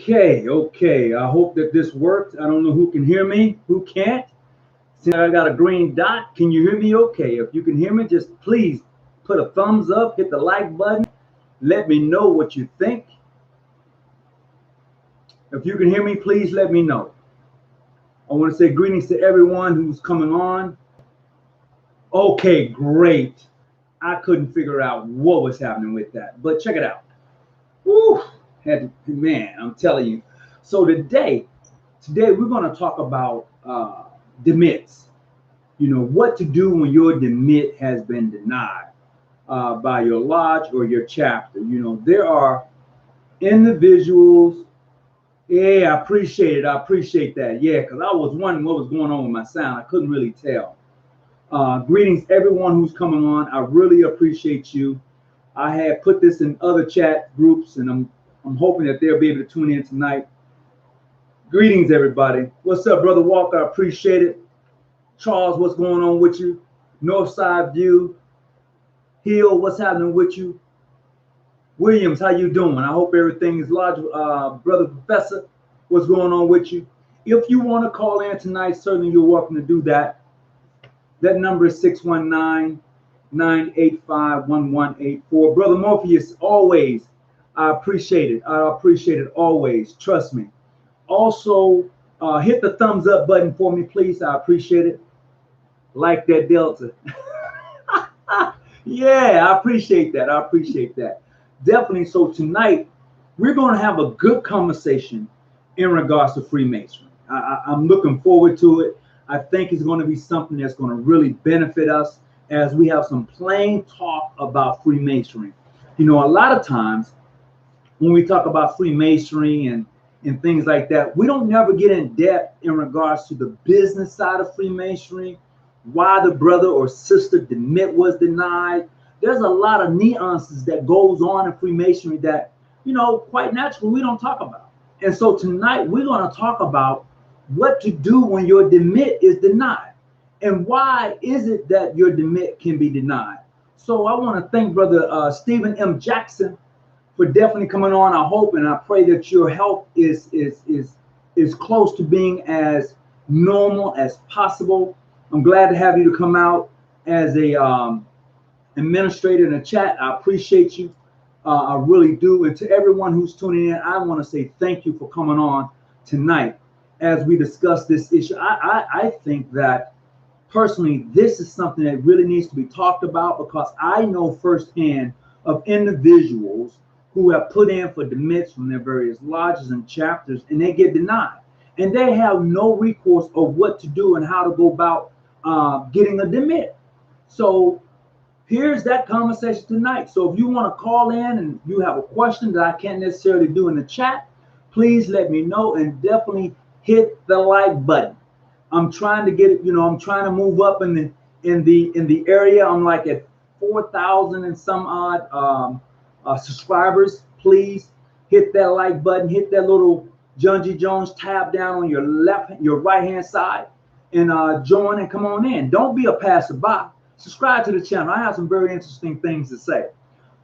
Okay. I hope that this works. I don't know who can hear me, who can't. Since I got a green dot, can you hear me okay? If you can hear me, just please put a thumbs up, hit the like button. Let me know what you think. If you can hear me, please let me know. I want to say greetings to everyone who's coming on. Okay, great. I couldn't figure out what was happening with that, but check it out. Woo! Man, I'm telling you. So today we're going to talk about demits. You know, what to do when your demit has been denied by your lodge or your chapter. You know, there are individuals. Yeah, I appreciate it. I appreciate that. Yeah, because I was wondering what was going on with my sound. I couldn't really tell. Greetings, everyone who's coming on. I really appreciate you. I had put this in other chat groups, and I'm hoping that they'll be able to tune in tonight. Greetings, everybody. What's up, Brother Walker? I appreciate it. Charles, what's going on with you? Northside View. Hill, what's happening with you? Williams, how you doing? I hope everything is large. Brother Professor, what's going on with you? If you want to call in tonight, certainly you're welcome to do that. That number is 619-985-1184. Brother Morpheus, always, I appreciate it. I appreciate it always. Trust me. Also, hit the thumbs up button for me, please. I appreciate it. Like that Delta. Yeah, I appreciate that. I appreciate that. Definitely. So tonight, we're going to have a good conversation in regards to Freemasonry. I'm looking forward to it. I think it's going to be something that's going to really benefit us as we have some plain talk about Freemasonry. You know, a lot of times when we talk about Freemasonry and things like that, we don't never get in depth in regards to the business side of Freemasonry, why the brother or sister demit was denied. There's a lot of nuances that goes on in Freemasonry that, you know, quite naturally we don't talk about. And so tonight we're going to talk about what to do when your demit is denied, and why is it that your demit can be denied. So I want to thank Brother Stephen M. Jackson for definitely coming on. I hope and I pray that your health is close to being as normal as possible. I'm glad to have you to come out as a administrator in the chat. I appreciate you. I really do. And to everyone who's tuning in, I want to say thank you for coming on tonight as we discuss this issue. I think that personally, this is something that really needs to be talked about, because I know firsthand of individuals who have put in for demits from their various lodges and chapters, and they get denied. And they have no recourse of what to do and how to go about getting a demit. So here's that conversation tonight. So if you want to call in and you have a question that I can't necessarily do in the chat, please let me know, and definitely hit the like button. I'm trying to get it, you know, I'm trying to move up in the area. I'm like at 4,000 and some odd subscribers. Please hit that like button, hit that little Junji Jones tab down on your right hand side, and join and come on in. Don't be a passerby. Subscribe to the channel. I have some very interesting things to say.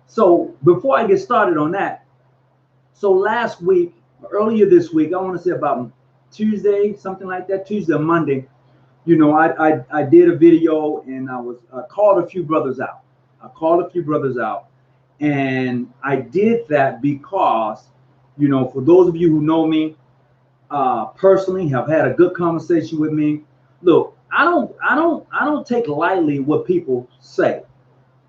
So before I get started on that, so last week, earlier this week, I want to say about Tuesday, something like that, Tuesday or Monday, you know, I did a video, and I called a few brothers out. And I did that because, you know, for those of you who know me personally, have had a good conversation with me. Look, I don't take lightly what people say,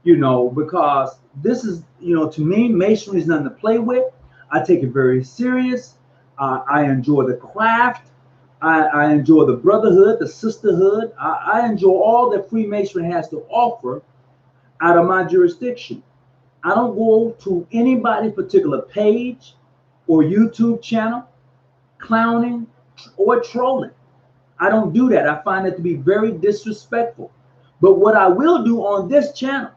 you know, because this is, you know, to me, masonry is nothing to play with. I take it very serious. I enjoy the craft. I enjoy the brotherhood, the sisterhood. I enjoy all that Freemasonry has to offer out of my jurisdiction. I don't go to anybody's particular page or YouTube channel clowning or trolling. I don't do that. I find it to be very disrespectful. But what I will do on this channel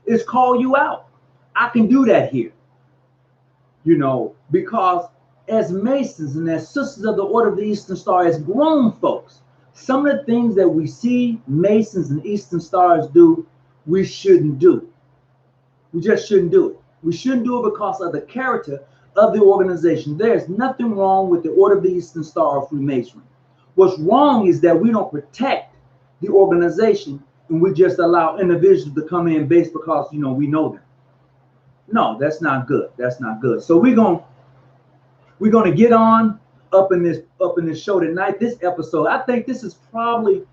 is call you out. I can do that here, you know, because as Masons and as Sisters of the Order of the Eastern Star, as grown folks, some of the things that we see Masons and Eastern Stars do, we shouldn't do. We just shouldn't do it. We shouldn't do it because of the character of the organization. There's nothing wrong with the Order of the Eastern Star of Freemasonry. What's wrong is that we don't protect the organization and we just allow individuals to come in based because, you know, we know them. No, that's not good. That's not good. So we're gonna get on up in this show tonight. This episode, I think this is probably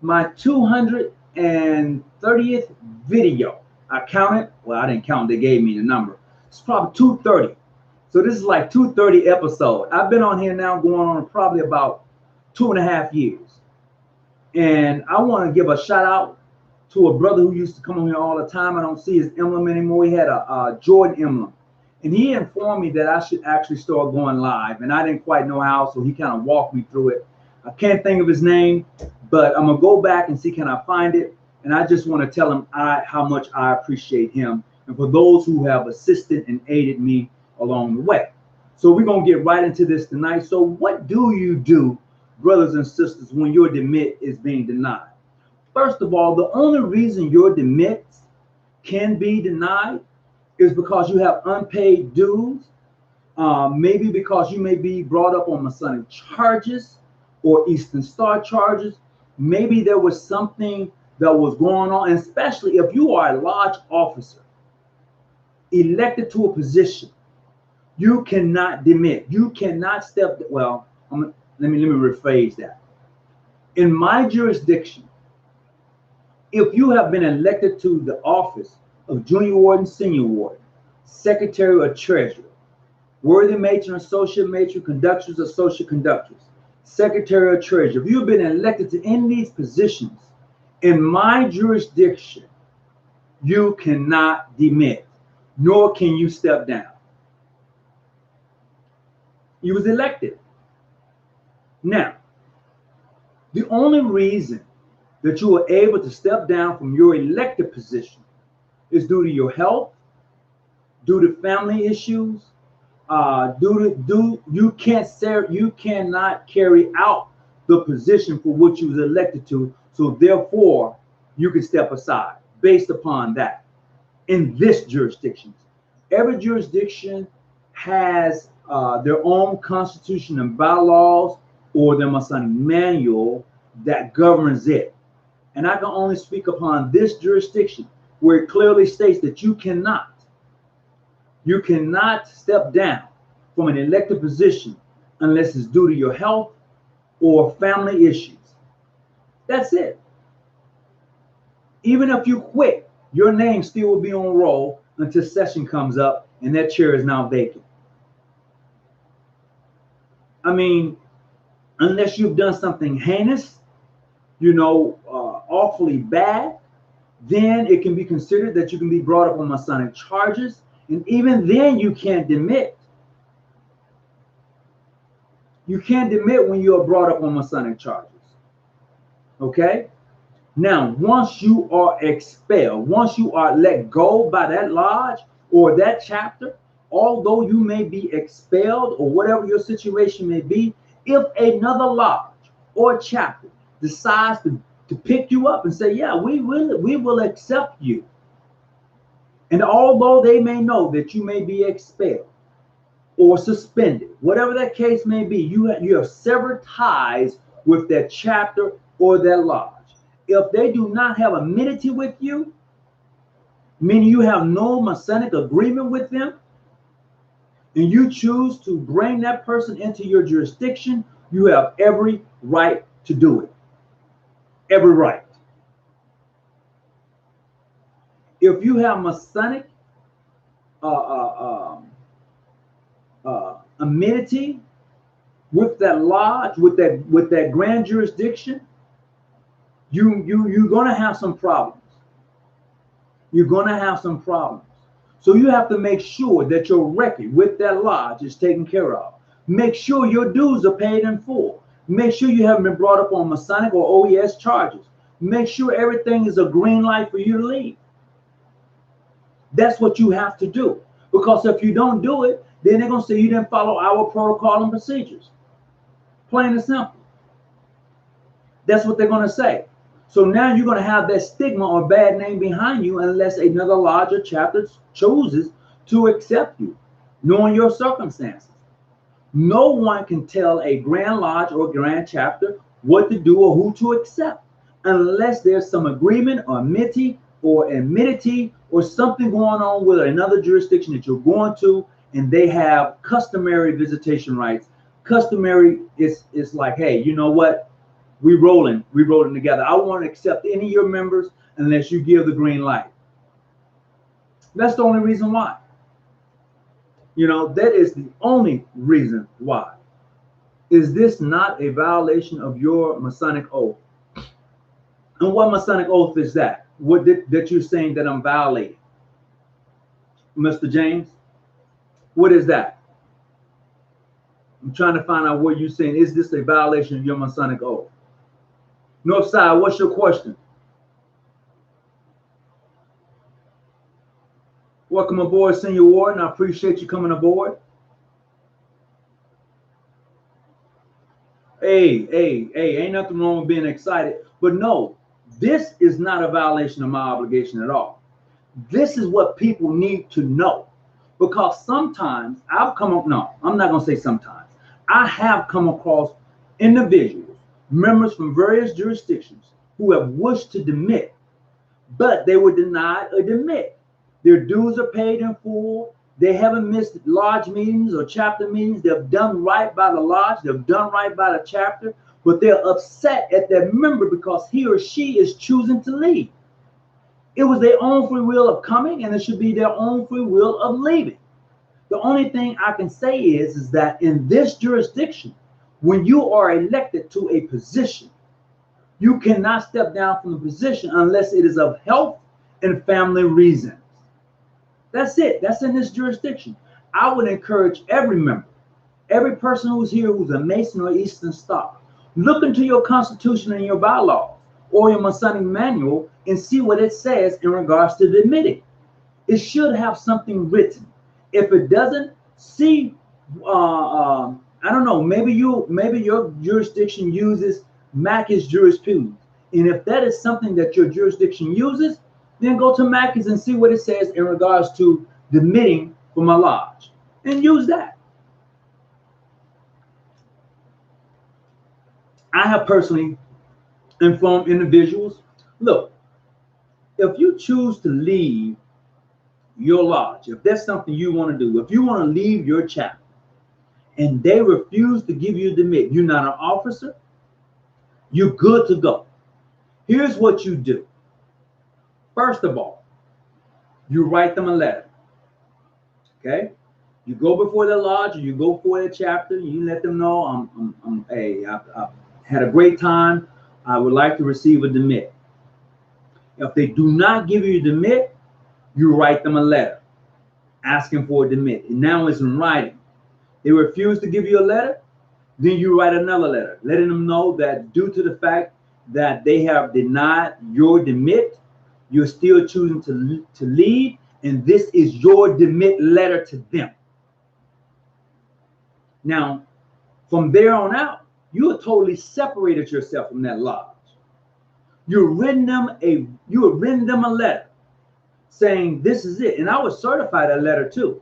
my 230th video. I counted. Well, I didn't count. They gave me the number. It's probably 230. So this is like 230 episode. I've been on here now going on probably about 2.5 years. And I want to give a shout out to a brother who used to come on here all the time. I don't see his emblem anymore. He had a Jordan emblem. And he informed me that I should actually start going live. And I didn't quite know how, so he kind of walked me through it. I can't think of his name, but I'm going to go back and see can I find it. And I just want to tell him how much I appreciate him. And for those who have assisted and aided me along the way. So we're going to get right into this tonight. So what do you do, brothers and sisters, when your demit is being denied? First of all, the only reason your demits can be denied is because you have unpaid dues, maybe because you may be brought up on Masonic charges or Eastern Star charges. Maybe there was something that was going on, and especially if you are a lodge officer elected to a position, you cannot demit. You cannot step. Well, let me rephrase that. In my jurisdiction, if you have been elected to the office of junior warden, senior warden, secretary or treasurer, worthy matron, associate matron, conductors, associate conductors, secretary or treasurer, if you've been elected to any of these positions in my jurisdiction, you cannot demit, nor can you step down. You was elected. Now, the only reason that you are able to step down from your elected position is due to your health, due to family issues, you cannot carry out the position for which you was elected to, so therefore you can step aside based upon that. In this jurisdiction, every jurisdiction has their own constitution and bylaws or their Masonic manual that governs it. And I can only speak upon this jurisdiction where it clearly states that you cannot step down from an elected position unless it's due to your health or family issues. That's it. Even if you quit, your name still will be on roll until session comes up and that chair is now vacant. I mean, unless you've done something heinous, awfully bad, then it can be considered that you can be brought up on Masonic charges. And even then you can't demit. You can't demit when you are brought up on Masonic charges. Okay? Now, once you are expelled, once you are let go by that lodge or that chapter, although you may be expelled or whatever your situation may be, if another lodge or chapter decides to pick you up and say, yeah, we will accept you. And although they may know that you may be expelled or suspended, whatever that case may be, you have severed ties with that chapter or that lodge. If they do not have amenity with you, meaning you have no Masonic agreement with them, and you choose to bring that person into your jurisdiction, you have every right to do it. Every right. If you have Masonic amenity with that lodge, with that grand jurisdiction, you're gonna have some problems. You're gonna have some problems. So you have to make sure that your record with that lodge is taken care of. Make sure your dues are paid in full. Make sure you haven't been brought up on Masonic or OES charges. Make sure everything is a green light for you to leave. That's what you have to do. Because if you don't do it, then they're going to say you didn't follow our protocol and procedures. Plain and simple. That's what they're going to say. So now you're going to have that stigma or bad name behind you unless another lodge or chapter chooses to accept you. knowing your circumstances. No one can tell a Grand Lodge or Grand Chapter what to do or who to accept unless there's some agreement or amity or something going on with another jurisdiction that you're going to, and they have customary visitation rights. Customary is like, hey, you know what? We rolling together. I won't accept any of your members unless you give the green light. That's the only reason why. You know, that is the only reason why. Is this not a violation of your Masonic oath? And what Masonic oath is that? What that you're saying that I'm violating? Mr. James, what is that? I'm trying to find out what you're saying. Is this a violation of your Masonic oath? Northside, what's your question? Welcome aboard, Senior Warden. I appreciate you coming aboard. Hey, ain't nothing wrong with being excited. But no, this is not a violation of my obligation at all. This is what people need to know. Because sometimes I've come up, no, I'm not going to say sometimes. I have come across individuals, members from various jurisdictions who have wished to demit, but they were denied a demit. Their dues are paid in full. They haven't missed lodge meetings or chapter meetings. They've done right by the lodge. They've done right by the chapter, but they're upset at their member because he or she is choosing to leave. It was their own free will of coming, and it should be their own free will of leaving. The only thing I can say is that in this jurisdiction, when you are elected to a position, you cannot step down from the position unless it is of health and family reasons. That's it. That's in this jurisdiction. I would encourage every member, every person who's here who's a Mason or Eastern Star, look into your Constitution and your bylaws or your Masonic manual and see what it says in regards to demitting. It should have something written. If it doesn't, see, I don't know, maybe your jurisdiction uses Mackey's jurisprudence. And if that is something that your jurisdiction uses, then go to Mackey's and see what it says in regards to demitting from a lodge and use that. I have personally informed individuals, look, if you choose to leave your lodge, if that's something you want to do, if you want to leave your chapter and they refuse to give you a demit, you're not an officer, you're good to go. Here's what you do. First of all, you write them a letter. Okay? You go before the lodge or you go for the chapter, you let them know I've had a great time. I would like to receive a demit. If they do not give you a demit, you write them a letter asking for a demit. And now it's in writing. They refuse to give you a letter, then you write another letter, letting them know that due to the fact that they have denied your demit, you're still choosing to leave, and this is your demit letter to them. Now, from there on out, you have totally separated yourself from that lodge. You've written them a letter saying this is it, and I would certify that letter too,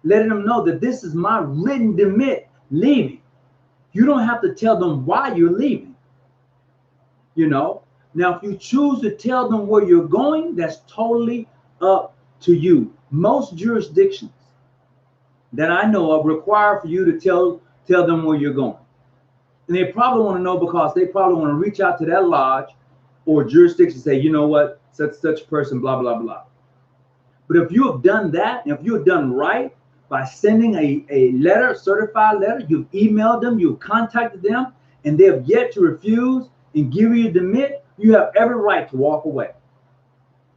letting them know that this is my written demit leaving. You don't have to tell them why you're leaving. You know. Now, if you choose to tell them where you're going, that's totally up to you. Most jurisdictions that I know of require for you to tell them where you're going. And they probably want to know because they probably want to reach out to that lodge or jurisdiction and say, you know what, such person, blah, blah, blah. But if you have done that, and if you have done right by sending a letter, a certified letter, you've emailed them, you've contacted them, and they have yet to refuse and give you a demit, you have every right to walk away.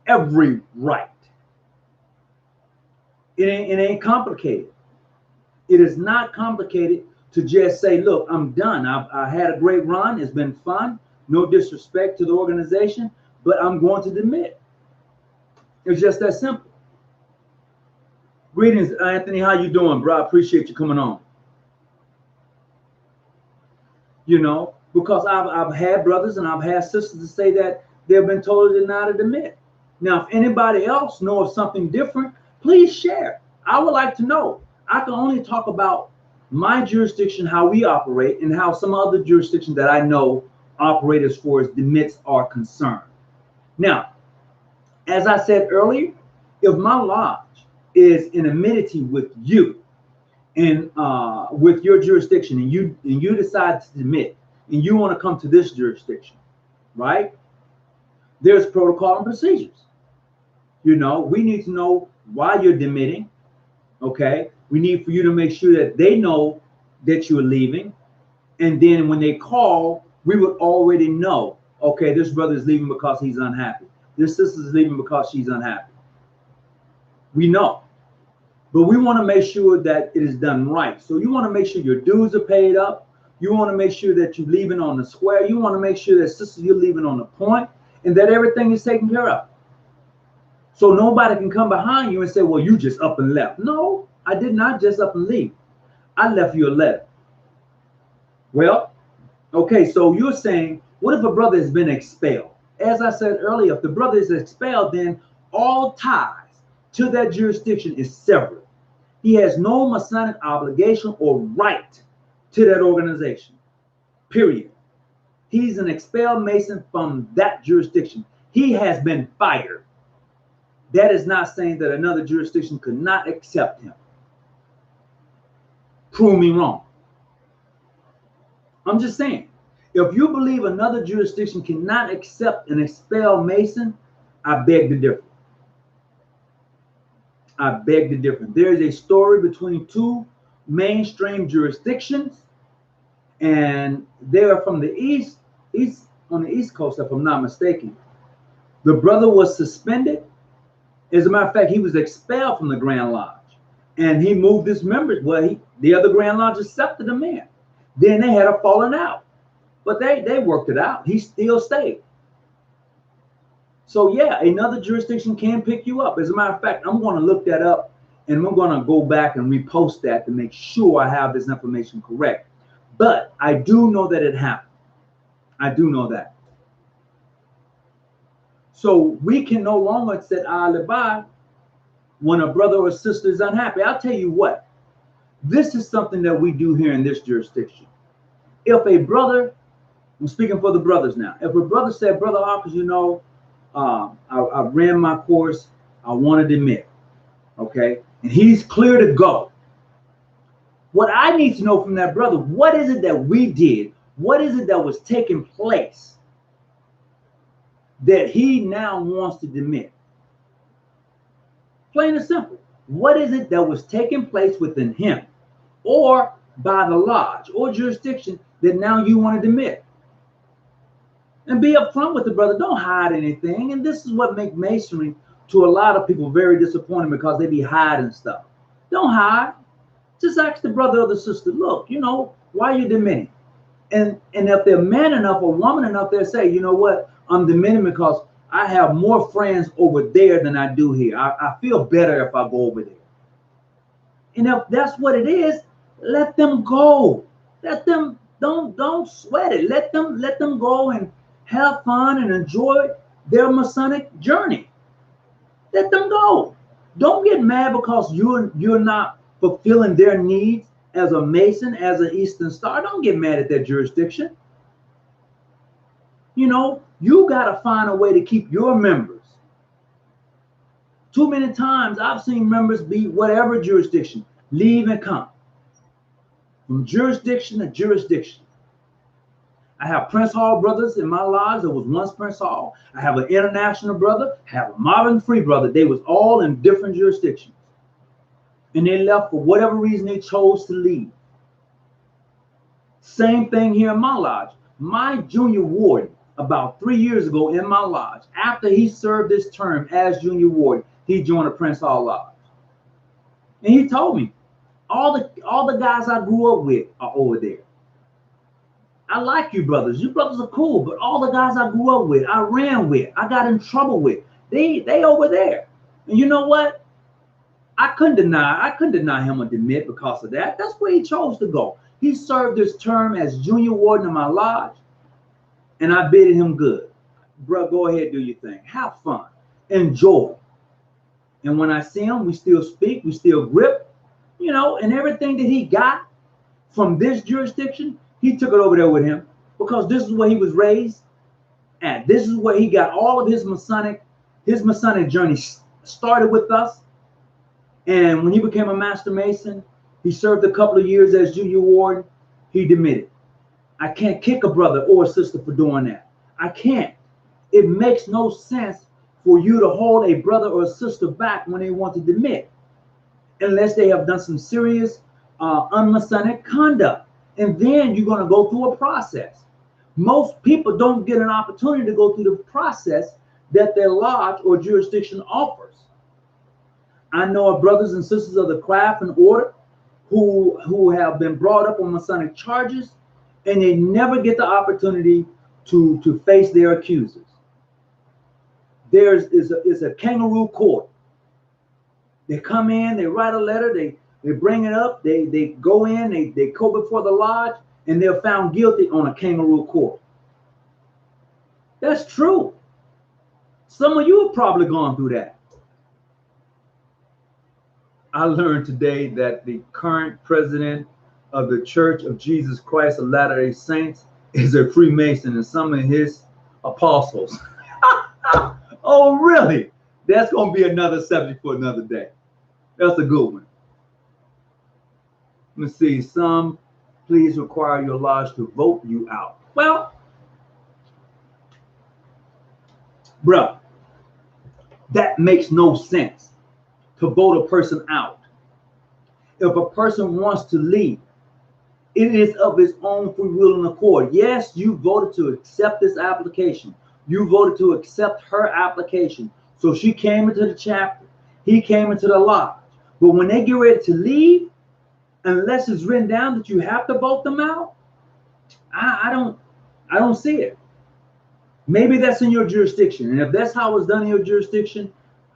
Every right. It ain't complicated. It is not complicated to just say, look, I'm done. I had a great run. It's been fun. No disrespect to the organization, but I'm going to demit. It's just that simple. Greetings, Anthony. How you doing, bro? I appreciate you coming on. You know, because I've had brothers and I've had sisters to say that they've been totally denied a demit. Now, if anybody else knows of something different, please share. I would like to know. I can only talk about my jurisdiction, how we operate, and how some other jurisdictions that I know operate as far as demits are concerned. Now, as I said earlier, if my lodge is in amity with you and with your jurisdiction, and you decide to demit, and you want to come to this jurisdiction, right? There's protocol and procedures. You know, we need to know why you're demitting. Okay, we need for you to make sure that they know that you're leaving, and then when they call, we would already know. Okay, this brother is leaving because he's unhappy. This sister is leaving because she's unhappy. We know, but we want to make sure that it is done right. So you want to make sure your dues are paid up. You want to make sure that you're leaving on the square. You want to make sure that, sister, you're leaving on the point, and that everything is taken care of. So nobody can come behind you and say, well, you just up and left. No, I did not just up and leave. I left you a letter. Well, okay, so you're saying, what if a brother has been expelled? As I said earlier, if the brother is expelled, then all ties to that jurisdiction is severed. He has no Masonic obligation or right to that organization, period. He's an expelled Mason from that jurisdiction. He has been fired. That is not saying that another jurisdiction could not accept him. Prove me wrong. I'm just saying, if you believe another jurisdiction cannot accept an expelled Mason, I beg to differ. I beg to differ. There is a story between two mainstream jurisdictions, and they are from the east on the East Coast, if I'm not mistaken. The brother was suspended. As a matter of fact, he was expelled from the Grand Lodge, and he moved his members. Well, the other Grand Lodge accepted him in. Then they had a falling out, but they worked it out. He still stayed. So yeah, another jurisdiction can pick you up. As a matter of fact, I'm going to look that up, and I'm going to go back and repost that to make sure I have this information correct. But I do know that it happened. I do know that. So we can no longer say alibi when a brother or sister is unhappy. I'll tell you what, this is something that we do here in this jurisdiction. If a brother, I'm speaking for the brothers now, if a brother said, Brother Hawkins, you know, I ran my course, I want to demit, okay, and he's clear to go. What I need to know from that brother, what is it that we did? What is it that was taking place that he now wants to demit? Plain and simple. What is it that was taking place within him or by the lodge or jurisdiction that now you want to demit? And be upfront with the brother. Don't hide anything. And this is what makes Masonry to a lot of people very disappointing, because they be hiding stuff. Don't hide. Just ask the brother or the sister, look, you know, why are you demitting? And if they're man enough or woman enough, they'll say, you know what, I'm demitting because I have more friends over there than I do here. I feel better if I go over there. And if that's what it is, let them go. Let them, don't sweat it. Let them go and have fun and enjoy their Masonic journey. Let them go. Don't get mad because you're not fulfilling their needs as a Mason, as an Eastern Star. Don't get mad at that jurisdiction. You know, you got to find a way to keep your members. Too many times I've seen members be whatever jurisdiction, leave and come. From jurisdiction to jurisdiction. I have Prince Hall brothers in my lodge. There was once Prince Hall. I have an international brother. I have a modern free brother. They was all in different jurisdictions. And they left for whatever reason they chose to leave. Same thing here in my lodge. My junior warden, about 3 years ago in my lodge, after he served his term as junior warden, he joined the Prince Hall Lodge. And he told me, all the guys I grew up with are over there. I like you brothers. You brothers are cool, but all the guys I grew up with, I ran with, I got in trouble with, they over there. And you know what? I couldn't deny him a demit because of that. That's where he chose to go. He served his term as junior warden in my lodge, and I bid him good. Bro, go ahead, do your thing. Have fun. Enjoy. And when I see him, we still speak, we still grip, you know, and everything that he got from this jurisdiction, he took it over there with him because this is where he was raised at. This is where he got all of his Masonic journey started with us. And when he became a Master Mason, he served a couple of years as junior warden. He demitted. I can't kick a brother or a sister for doing that. I can't. It makes no sense for you to hold a brother or a sister back when they want to demit, unless they have done some serious unmasonic conduct. And then you're going to go through a process. Most people don't get an opportunity to go through the process that their lodge or jurisdiction offers. I know of brothers and sisters of the craft and order who have been brought up on Masonic charges, and they never get the opportunity to face their accusers. Is a kangaroo court. They come in, they write a letter, they bring it up, they go in, they go before the lodge, and they're found guilty on a kangaroo court. That's true. Some of you have probably gone through that. I learned today that the current president of the Church of Jesus Christ of Latter-day Saints is a Freemason, and some of his apostles. Oh, really? That's going to be another subject for another day. That's a good one. Let's see. Some please require your lodge to vote you out. Well, bruh, that makes no sense to vote a person out. If a person wants to leave, it is of his own free will and accord. Yes, you voted to accept this application. You voted to accept her application. So she came into the chapter. He came into the lodge. But when they get ready to leave, unless it's written down that you have to vote them out, I don't see it. Maybe that's in your jurisdiction. And if that's how it's done in your jurisdiction,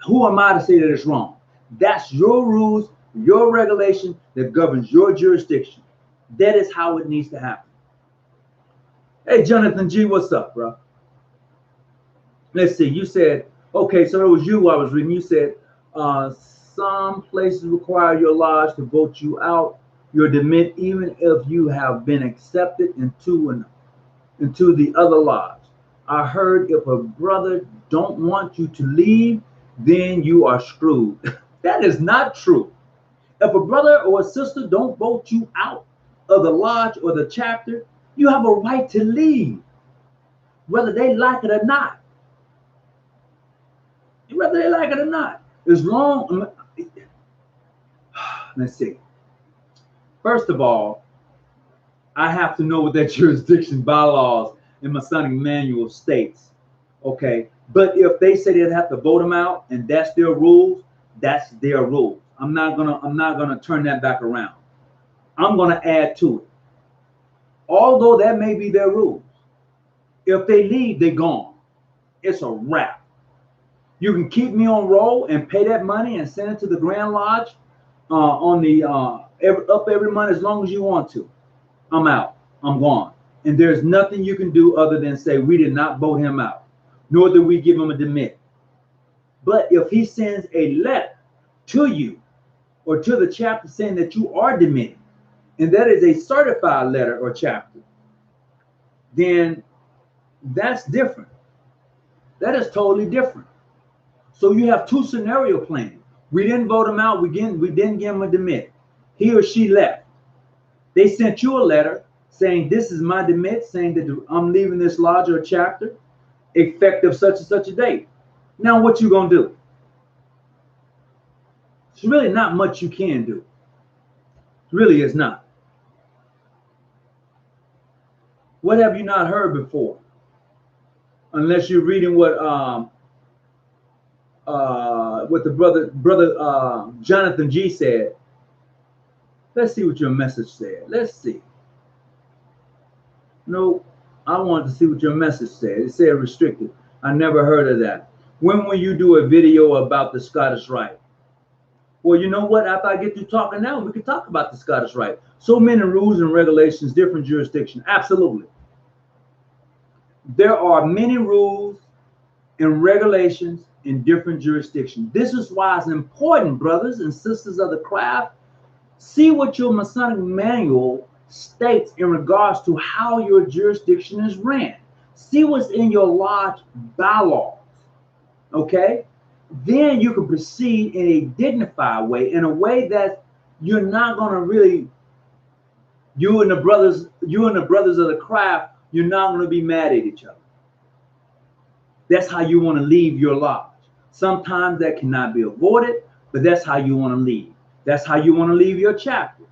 who am I to say that it's wrong? That's your rules, your regulation that governs your jurisdiction. That is how it needs to happen. Hey, Jonathan G, what's up, bro? Let's see. You said, okay, so it was you I was reading. You said, some places require your lodge to vote you out, your demit, even if you have been accepted into the other lodge. I heard if a brother don't want you to leave, then you are screwed. That is not true. If a brother or a sister don't vote you out of the lodge or the chapter, you have a right to leave, whether they like it or not. Whether they like it or not. As long, let's see. First of all, I have to know what that jurisdiction bylaws and Masonic manual states. Okay. But if they say they have to vote them out and that's their rules, that's their rules. I'm not gonna turn that back around. I'm gonna add to it. Although that may be their rules. If they leave, they're gone. It's a wrap. You can keep me on roll and pay that money and send it to the Grand Lodge on the every month as long as you want to. I'm out. I'm gone. And there's nothing you can do other than say we did not vote him out, nor did we give him a demit. But if he sends a letter to you or to the chapter saying that you are demitted, and that is a certified letter or chapter, then that's different. That is totally different. So you have two scenario plans. We didn't vote him out. We didn't give him a demit. He or she left. They sent you a letter saying this is my demit, saying that I'm leaving this lodge or chapter effective such and such a date. Now what you gonna do? It's really not much you can do. It really is not. What have you not heard before? Unless you're reading what the brother Jonathan G said. Let's see what your message said. Let's see. No, I wanted to see what your message said. It said restricted. I never heard of that. When will you do a video about the Scottish Rite? Well, you know what? After I get through talking now, we can talk about the Scottish Rite. So many rules and regulations, different jurisdictions. Absolutely. There are many rules and regulations in different jurisdictions. This is why it's important, brothers and sisters of the craft. See what your Masonic manual states in regards to how your jurisdiction is ran. See what's in your lodge bylaws, okay? Then you can proceed in a dignified way, in a way that you're not going to really, you and the brothers of the craft, you're not going to be mad at each other. That's how you want to leave your lodge. Sometimes that cannot be avoided, but that's how you want to leave. That's how you want to leave your chapter,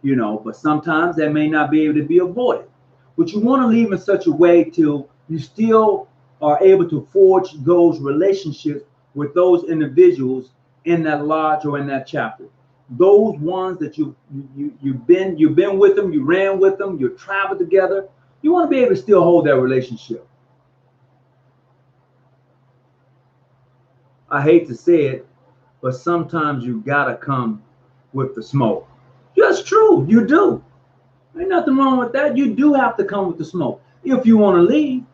you know, but sometimes that may not be able to be avoided. But you want to leave in such a way till you still are able to forge those relationships with those individuals in that lodge or in that chapter. Those ones that you've been with them, you ran with them, you traveled together. You want to be able to still hold that relationship. I hate to say it, but sometimes you gotta come with the smoke. That's true, you do. Ain't nothing wrong with that. You do have to come with the smoke if you want to leave.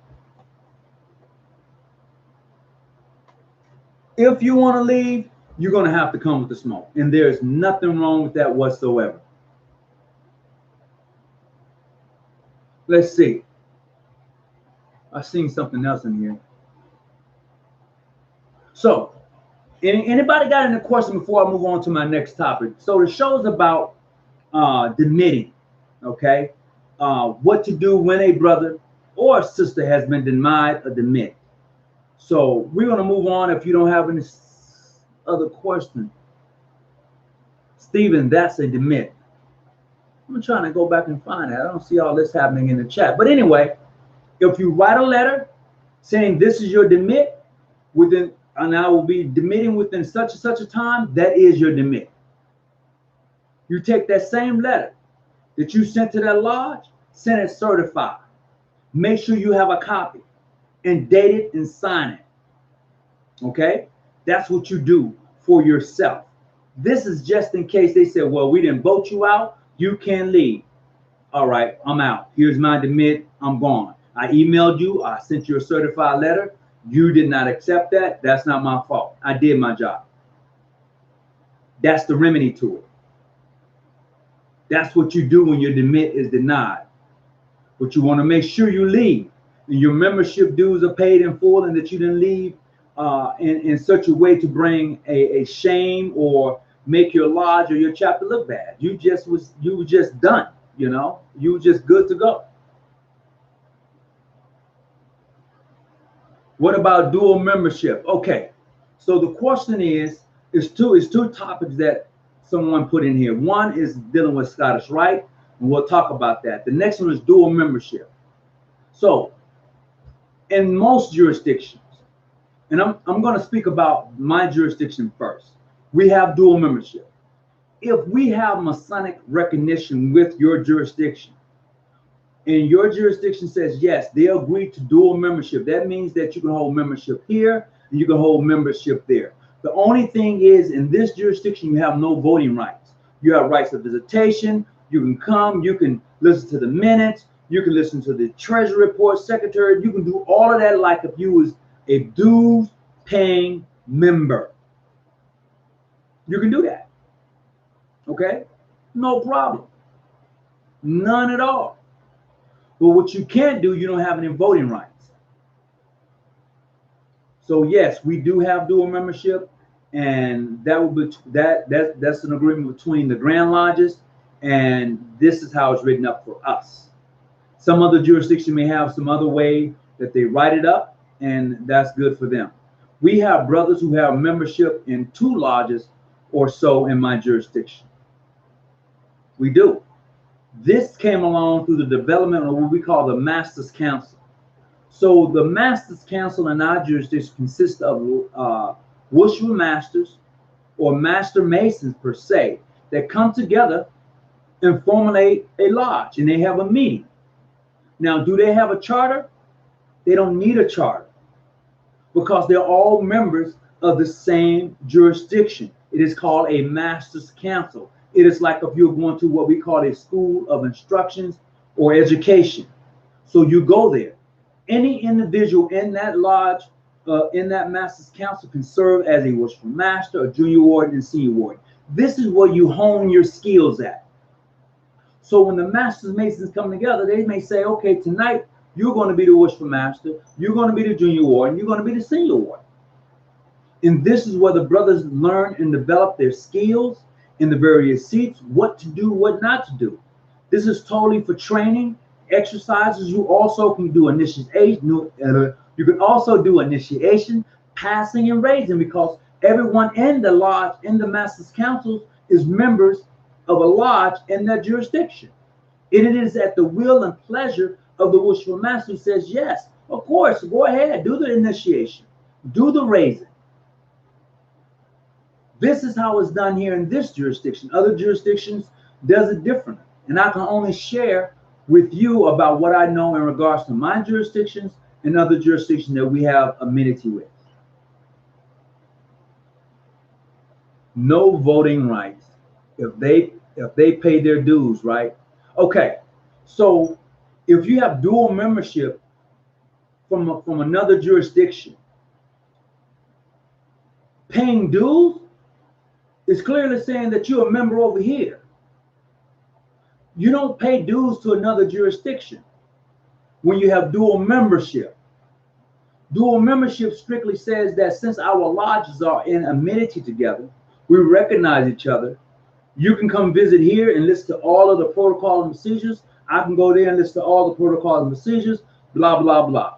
If you want to leave, you're going to have to come with the smoke. And there's nothing wrong with that whatsoever. Let's see. I've seen something else in here. So, anybody got any question before I move on to my next topic? So the show's about demitting, okay? What to do when a brother or a sister has been denied a demit. So we're going to move on if you don't have any other question. Stephen, that's a demit. I'm trying to go back and find that. I don't see all this happening in the chat. But anyway, if you write a letter saying this is your demit, within, and I will be demitting within such and such a time, that is your demit. You take that same letter that you sent to that lodge, send it certified. Make sure you have a copy and date it and sign it. Okay? That's what you do for yourself. This is just in case they said, well, we didn't vote you out. You can leave. All right, I'm out. Here's my demit. I'm gone. I emailed you. I sent you a certified letter. You did not accept that. That's not my fault. I did my job. That's the remedy to it. That's what you do when your demit is denied. But you want to make sure you leave and your membership dues are paid in full, and that you didn't leave in such a way to bring a shame or make your lodge or your chapter look bad. You were just done, you know, you were just good to go. What about dual membership? Okay, so the question is two topics that someone put in here. One is dealing with Scottish Rite, and we'll talk about that. The next one is dual membership. So in most jurisdictions, and I'm going to speak about my jurisdiction first, we have dual membership. If we have Masonic recognition with your jurisdiction, and your jurisdiction says, yes, they agree to dual membership, that means that you can hold membership here and you can hold membership there. The only thing is, in this jurisdiction, you have no voting rights. You have rights of visitation. You can come, you can listen to the minutes, you can listen to the treasury report, secretary. You can do all of that like if you was a dues paying member. You can do that. Okay? No problem. None at all. But what you can't do, you don't have any voting rights. So yes, we do have dual membership, and that will be that's an agreement between the Grand Lodges, and this is how it's written up for us. Some other jurisdiction may have some other way that they write it up, and that's good for them. We have brothers who have membership in 2 lodges or so in my jurisdiction. We do. This came along through the development of what we call the Master's Council. So the Master's Council in our jurisdiction consists of Worship Masters or Master Masons per se that come together and formulate a lodge, and they have a meeting. Now, do they have a charter? They don't need a charter because they're all members of the same jurisdiction. It is called a Master's Council. It is like if you're going to what we call a school of instructions or education. So you go there. Any individual in that lodge in that master's council can serve as a worshipful master, a junior warden, and senior warden. This is where you hone your skills at. So when the masters masons come together, they may say, okay, tonight you're going to be the worshipful master, you're going to be the junior warden, you're going to be the senior warden. And this is where the brothers learn and develop their skills in the various seats, what to do, what not to do. This is totally for training, exercises. You also can do initiation. You can also do initiation, passing, and raising, because everyone in the lodge, in the master's councils, is members of a lodge in that jurisdiction. And it is at the will and pleasure of the worshipful master who says, yes, of course, go ahead, do the initiation, do the raising. This is how it's done here in this jurisdiction. Other jurisdictions does it differently. And I can only share with you about what I know in regards to my jurisdictions and other jurisdictions that we have amenity with. No voting rights if they pay their dues, right? Okay, so if you have dual membership from another jurisdiction, paying dues is clearly saying that you're a member over here. You don't pay dues to another jurisdiction when you have dual membership. Dual membership strictly says that since our lodges are in amenity together, we recognize each other. You can come visit here and listen to all of the protocol and procedures. I can go there and listen to all the protocols and procedures, blah, blah, blah.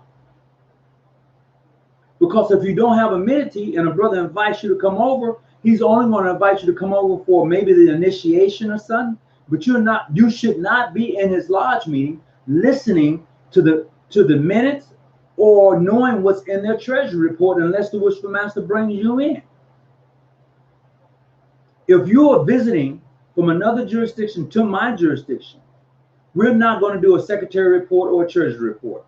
Because if you don't have amenity and a brother invites you to come over, he's only going to invite you to come over for maybe the initiation or something. But you should not be in his lodge meeting listening to the minutes or knowing what's in their treasury report unless the worshipful master brings you in. If you are visiting from another jurisdiction to my jurisdiction, we're not going to do a secretary report or a treasury report.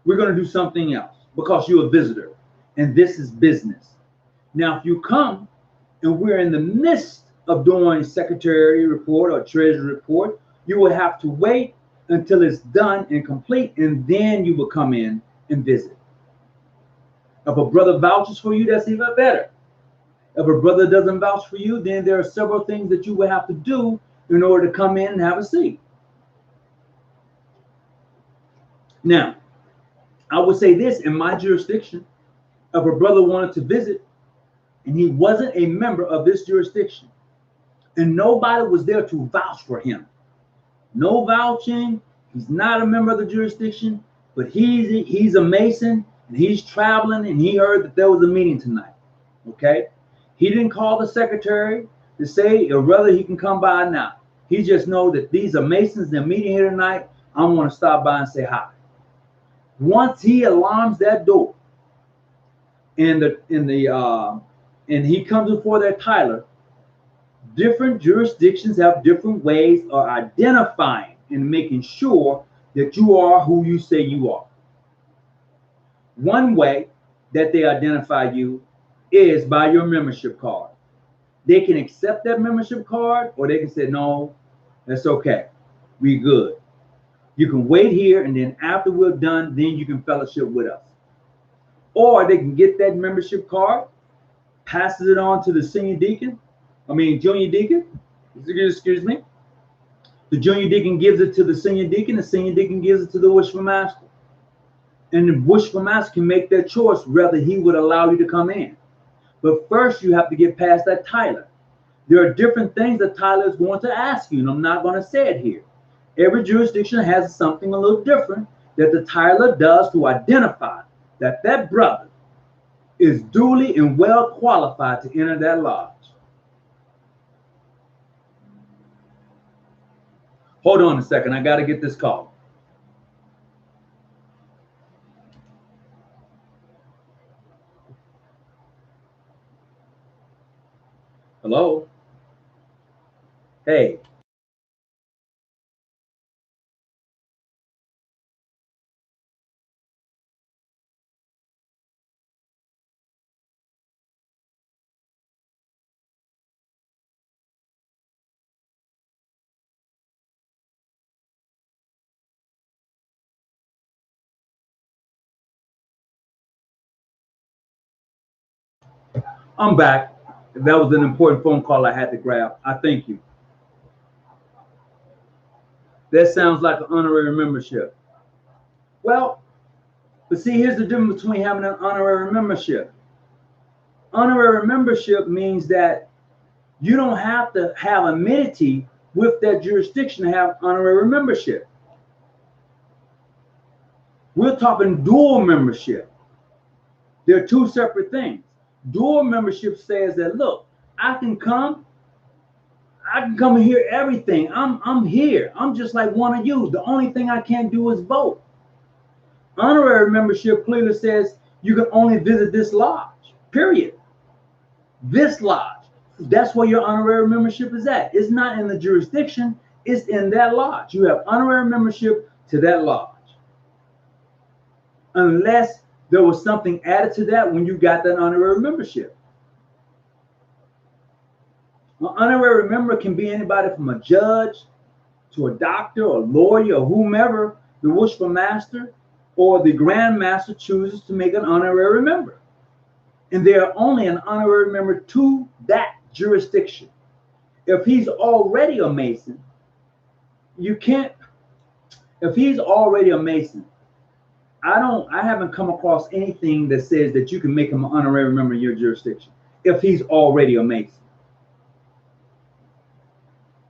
We're going to do something else because you're a visitor and this is business. Now, if you come and we're in the midst of doing secretary report or treasury report, you will have to wait until it's done and complete, and then you will come in and visit. If a brother vouches for you, that's even better. If a brother doesn't vouch for you, then there are several things that you will have to do in order to come in and have a seat. Now, I would say this, in my jurisdiction, if a brother wanted to visit and he wasn't a member of this jurisdiction and nobody was there to vouch for him, no vouching, he's not a member of the jurisdiction, but he's a Mason and he's traveling and he heard that there was a meeting tonight, okay? He didn't call the secretary to say or whether he can come by now. He just knows that these are Masons, they're meeting here tonight. I want to stop by and say hi. Once he alarms that door and he comes before that Tyler, different jurisdictions have different ways of identifying and making sure that you are who you say you are. One way that they identify you is by your membership card. They can accept that membership card or they can say, no, that's okay, we good. You can wait here and then after we're done, then you can fellowship with us. Or they can get that membership card, passes it on to the junior deacon. Excuse me. The junior deacon gives it to the senior deacon gives it to the worshipful master. And the worshipful master can make that choice whether he would allow you to come in. But first you have to get past that Tyler. There are different things that Tyler is going to ask you, and I'm not going to say it here. Every jurisdiction has something a little different that the Tyler does to identify that that brother is duly and well qualified to enter that lodge. Hold on a second, I got to get this call. Hello? Hey. I'm back. That was an important phone call I had to grab. I thank you. That sounds like an honorary membership. Well, but see, here's the difference between having an honorary membership. Honorary membership means that you don't have to have amenity with that jurisdiction to have honorary membership. We're talking dual membership. They're two separate things. Dual membership says that, look, I can come and hear everything. I'm here. I'm just like one of you. The only thing I can't do is vote. Honorary membership clearly says you can only visit this lodge, period. This lodge. That's where your honorary membership is at. It's not in the jurisdiction, it's in that lodge. You have honorary membership to that lodge. Unless there was something added to that when you got that honorary membership. An honorary member can be anybody from a judge to a doctor or a lawyer or whomever the wishful master or the grand master chooses to make an honorary member. And they are only an honorary member to that jurisdiction. If he's already a Mason, you can't, if he's already a Mason, I haven't come across anything that says that you can make him an honorary member in your jurisdiction if he's already a Mason.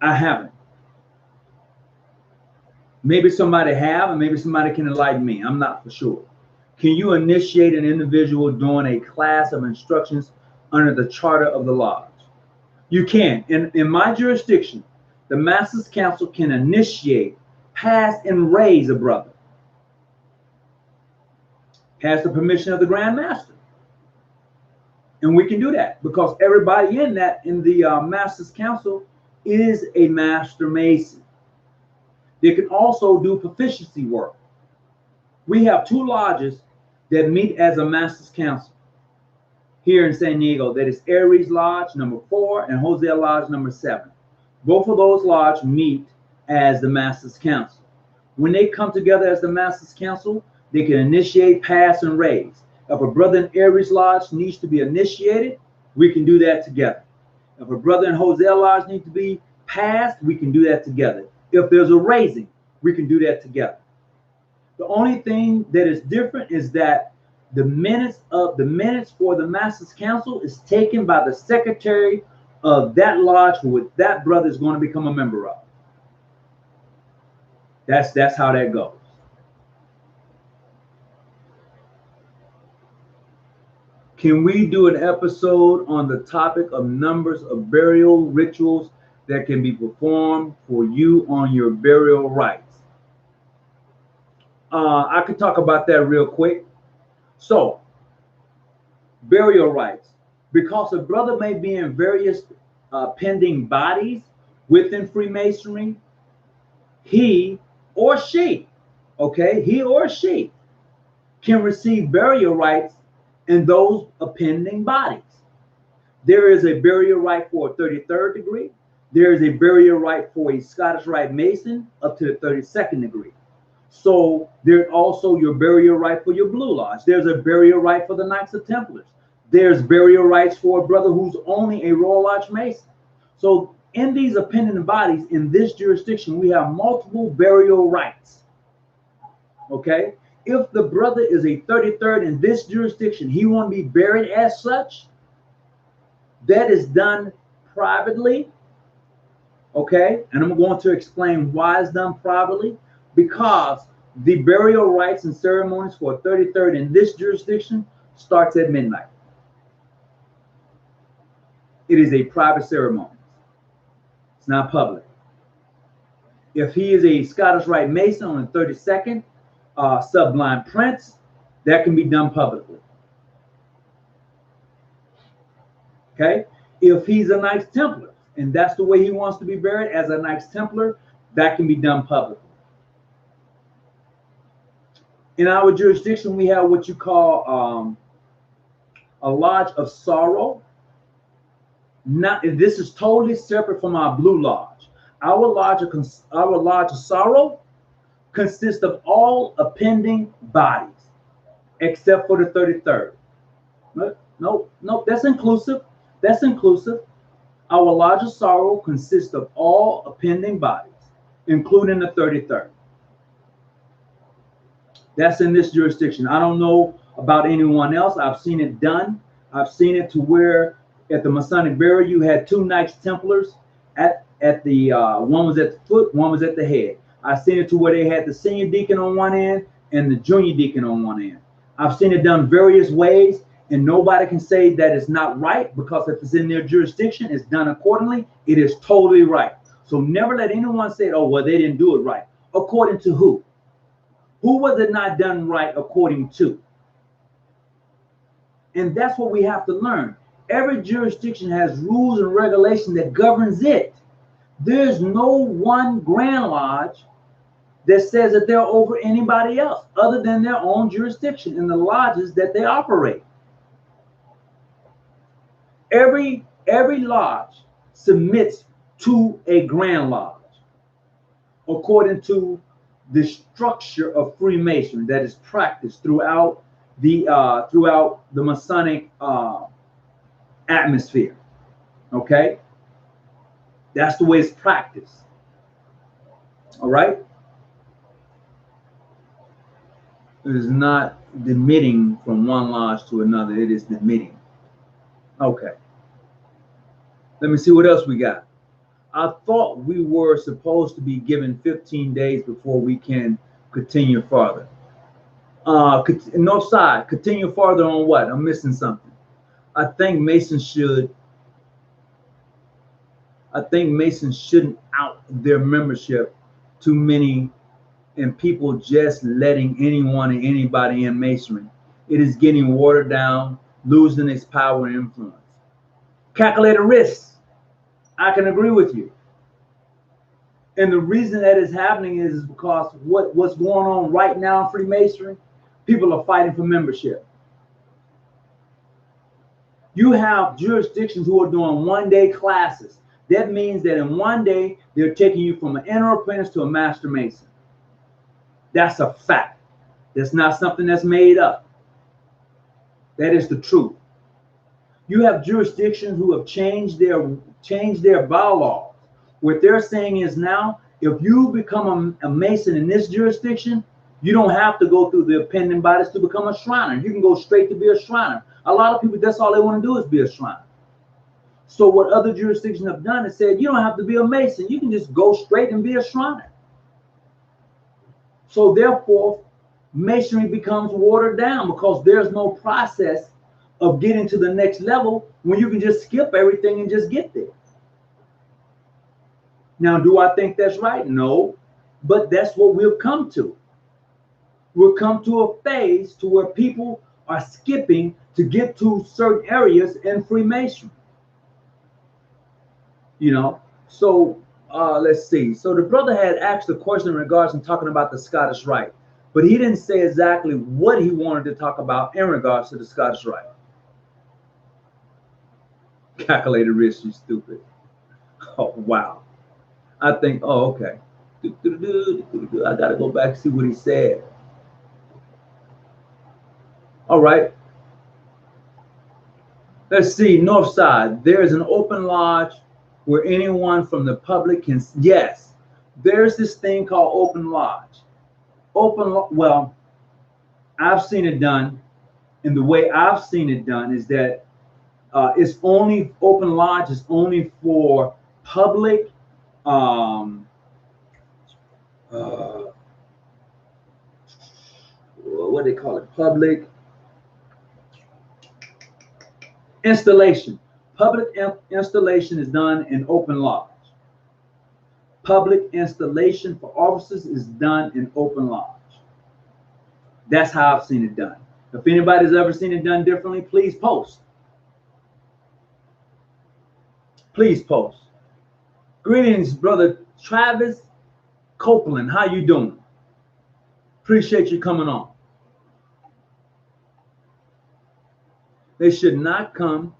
I haven't. Maybe somebody have, and maybe somebody can enlighten me. I'm not for sure. Can you initiate an individual doing a class of instructions under the charter of the lodge? You can. In my jurisdiction, the Master's Council can initiate, pass, and raise a brother. Has the permission of the Grand Master. And we can do that because everybody in the Master's Council is a Master Mason. They can also do proficiency work. We have two lodges that meet as a Master's Council here in San Diego. That is Aries Lodge number 4 and Hosea Lodge number 7. Both of those lodges meet as the Master's Council. When they come together as the Master's Council, they can initiate, pass, and raise. If a brother in Aries Lodge needs to be initiated, we can do that together. If a brother in Hosea Lodge needs to be passed, we can do that together. If there's a raising, we can do that together. The only thing that is different is that the minutes for the Master's Council is taken by the secretary of that lodge who that brother is going to become a member of. That's how that goes. Can we do an episode on the topic of numbers of burial rituals that can be performed for you on your burial rites? I could talk about that real quick. So, burial rites. Because a brother may be in various pending bodies within Freemasonry, he or she can receive burial rites in those appending bodies. There is a burial rite for a 33rd degree. There is a burial rite for a Scottish Rite Mason up to the 32nd degree. So there's also your burial rite for your Blue Lodge. There's a burial rite for the Knights of Templars. There's burial rites for a brother who's only a Royal Lodge Mason. So in these appending bodies, in this jurisdiction, we have multiple burial rites. Okay? If the brother is a 33rd in this jurisdiction, he won't be buried as such. That is done privately. Okay? And I'm going to explain why it's done privately. Because the burial rites and ceremonies for a 33rd in this jurisdiction starts at midnight. It is a private ceremony. It's not public. If he is a Scottish Rite Mason on the 32nd, Sublime Prince, that can be done publicly. Okay? If he's a Knights Templar, and that's the way he wants to be buried as a Knights Templar, that can be done publicly. In our jurisdiction, we have what you call a lodge of sorrow. This is totally separate from our Blue Lodge. Our lodge of sorrow consists of all appending bodies, except for the 33rd. Nope, nope, that's inclusive. That's inclusive. Our largest sorrow consists of all appending bodies, including the 33rd. That's in this jurisdiction. I don't know about anyone else. I've seen it done. I've seen it to where at the Masonic burial you had two Knights Templars at the one was at the foot, one was at the head. I've seen it to where they had the senior deacon on one end and the junior deacon on one end. I've seen it done various ways, and nobody can say that it's not right, because if it's in their jurisdiction, it's done accordingly. It is totally right. So never let anyone say, oh, well, they didn't do it right. According to who? Who was it not done right according to? And that's what we have to learn. Every jurisdiction has rules and regulation that governs it. There's no one Grand Lodge that says that they're over anybody else other than their own jurisdiction and the lodges that they operate. Every lodge submits to a Grand Lodge according to the structure of Freemasonry that is practiced throughout the Masonic atmosphere. Okay, that's the way it's practiced. All right, it is not demitting from one lodge to another. It is demitting. Okay, let me see what else we got. I thought we were supposed to be given 15 days before we can continue further. North side, continue farther on what? I'm missing something. I think Masons shouldn't out their membership too many, and people just letting anyone and anybody in Masonry. It is getting watered down, losing its power and influence. Calculated risks. I can agree with you. And the reason that is happening is because what's going on right now in Freemasonry, people are fighting for membership. You have jurisdictions who are doing one-day classes. That means that in one day, they're taking you from an inner apprentice to a master mason. That's a fact. That's not something that's made up. That is the truth. You have jurisdictions who have changed their bylaws. What they're saying is now, if you become a Mason in this jurisdiction, you don't have to go through the appending bodies to become a Shriner. You can go straight to be a Shriner. A lot of people, that's all they want to do is be a Shriner. So what other jurisdictions have done is said, you don't have to be a Mason. You can just go straight and be a Shriner. So therefore, Masonry becomes watered down because there's no process of getting to the next level when you can just skip everything and just get there. Now, do I think that's right? No, but that's what we've come to. We've come to a phase to where people are skipping to get to certain areas in Freemasonry. You know, so let's see. So the brother had asked a question in regards to talking about the Scottish Rite, but he didn't say exactly what he wanted to talk about in regards to the Scottish Rite. Calculated risk, you stupid. Oh, wow. I think, oh, okay. I got to go back and see what he said. All right. Let's see. North side. There is an open lodge where anyone from the public can. Yes. There's this thing called open lodge. Well, I've seen it done. And the way I've seen it done is that it's only open lodge is only for public. What do they call it? Public installation. Public installation is done in open lodge. Public installation for officers is done in open lodge. That's how I've seen it done. If anybody's ever seen it done differently, please post. Please post. Greetings, brother Travis Copeland. How you doing? Appreciate you coming on. They should not come.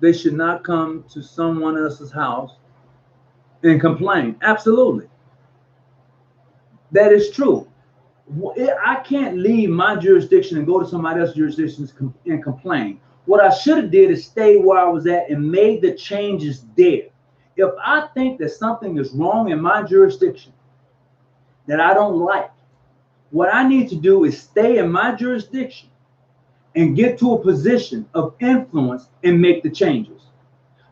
They should not come to someone else's house and complain. Absolutely. That is true. I can't leave my jurisdiction and go to somebody else's jurisdiction and complain. What I should have did is stay where I was at and made the changes there. If I think that something is wrong in my jurisdiction that I don't like, what I need to do is stay in my jurisdiction and get to a position of influence and make the changes.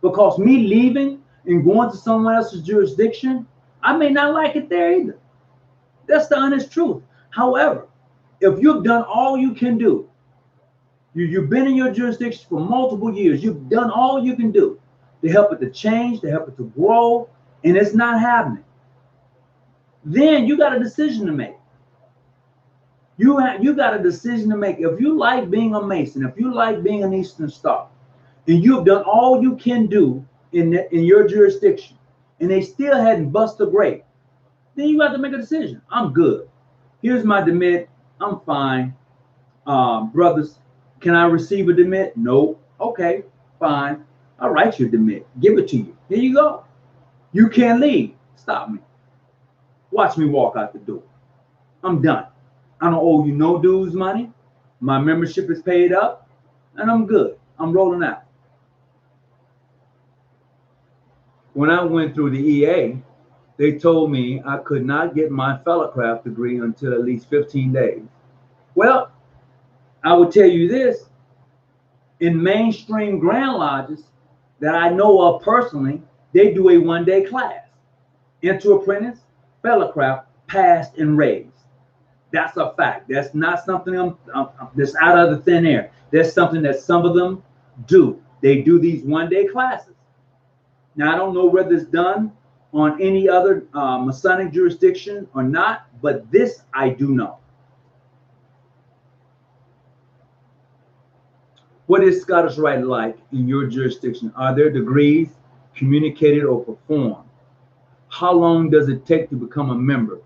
Because me leaving and going to someone else's jurisdiction, I may not like it there either. That's the honest truth. However, if you've done all you can do, you've been in your jurisdiction for multiple years, you've done all you can do to help it to change, to help it to grow, and it's not happening, then you got a decision to make. You got a decision to make. If you like being a Mason, if you like being an Eastern Star, and you've done all you can do in your jurisdiction, and they still hadn't busted a grape, then you got to make a decision. I'm good. Here's my demit. I'm fine. Brothers, can I receive a demit? No. Okay, fine. I'll write you a demit. Give it to you. Here you go. You can't leave. Stop me. Watch me walk out the door. I'm done. I don't owe you no dues money. My membership is paid up, and I'm good. I'm rolling out. When I went through the EA, they told me I could not get my fellowcraft degree until at least 15 days. Well, I would tell you this. In mainstream Grand Lodges that I know of personally, they do a one-day class. Enter apprentice, fellowcraft, passed and raised. That's a fact. That's not something that's out of the thin air. That's something that some of them do. They do these one-day classes. Now, I don't know whether it's done on any other Masonic jurisdiction or not, but this I do know. What is Scottish Rite like in your jurisdiction? Are there degrees communicated or performed? How long does it take to become a member?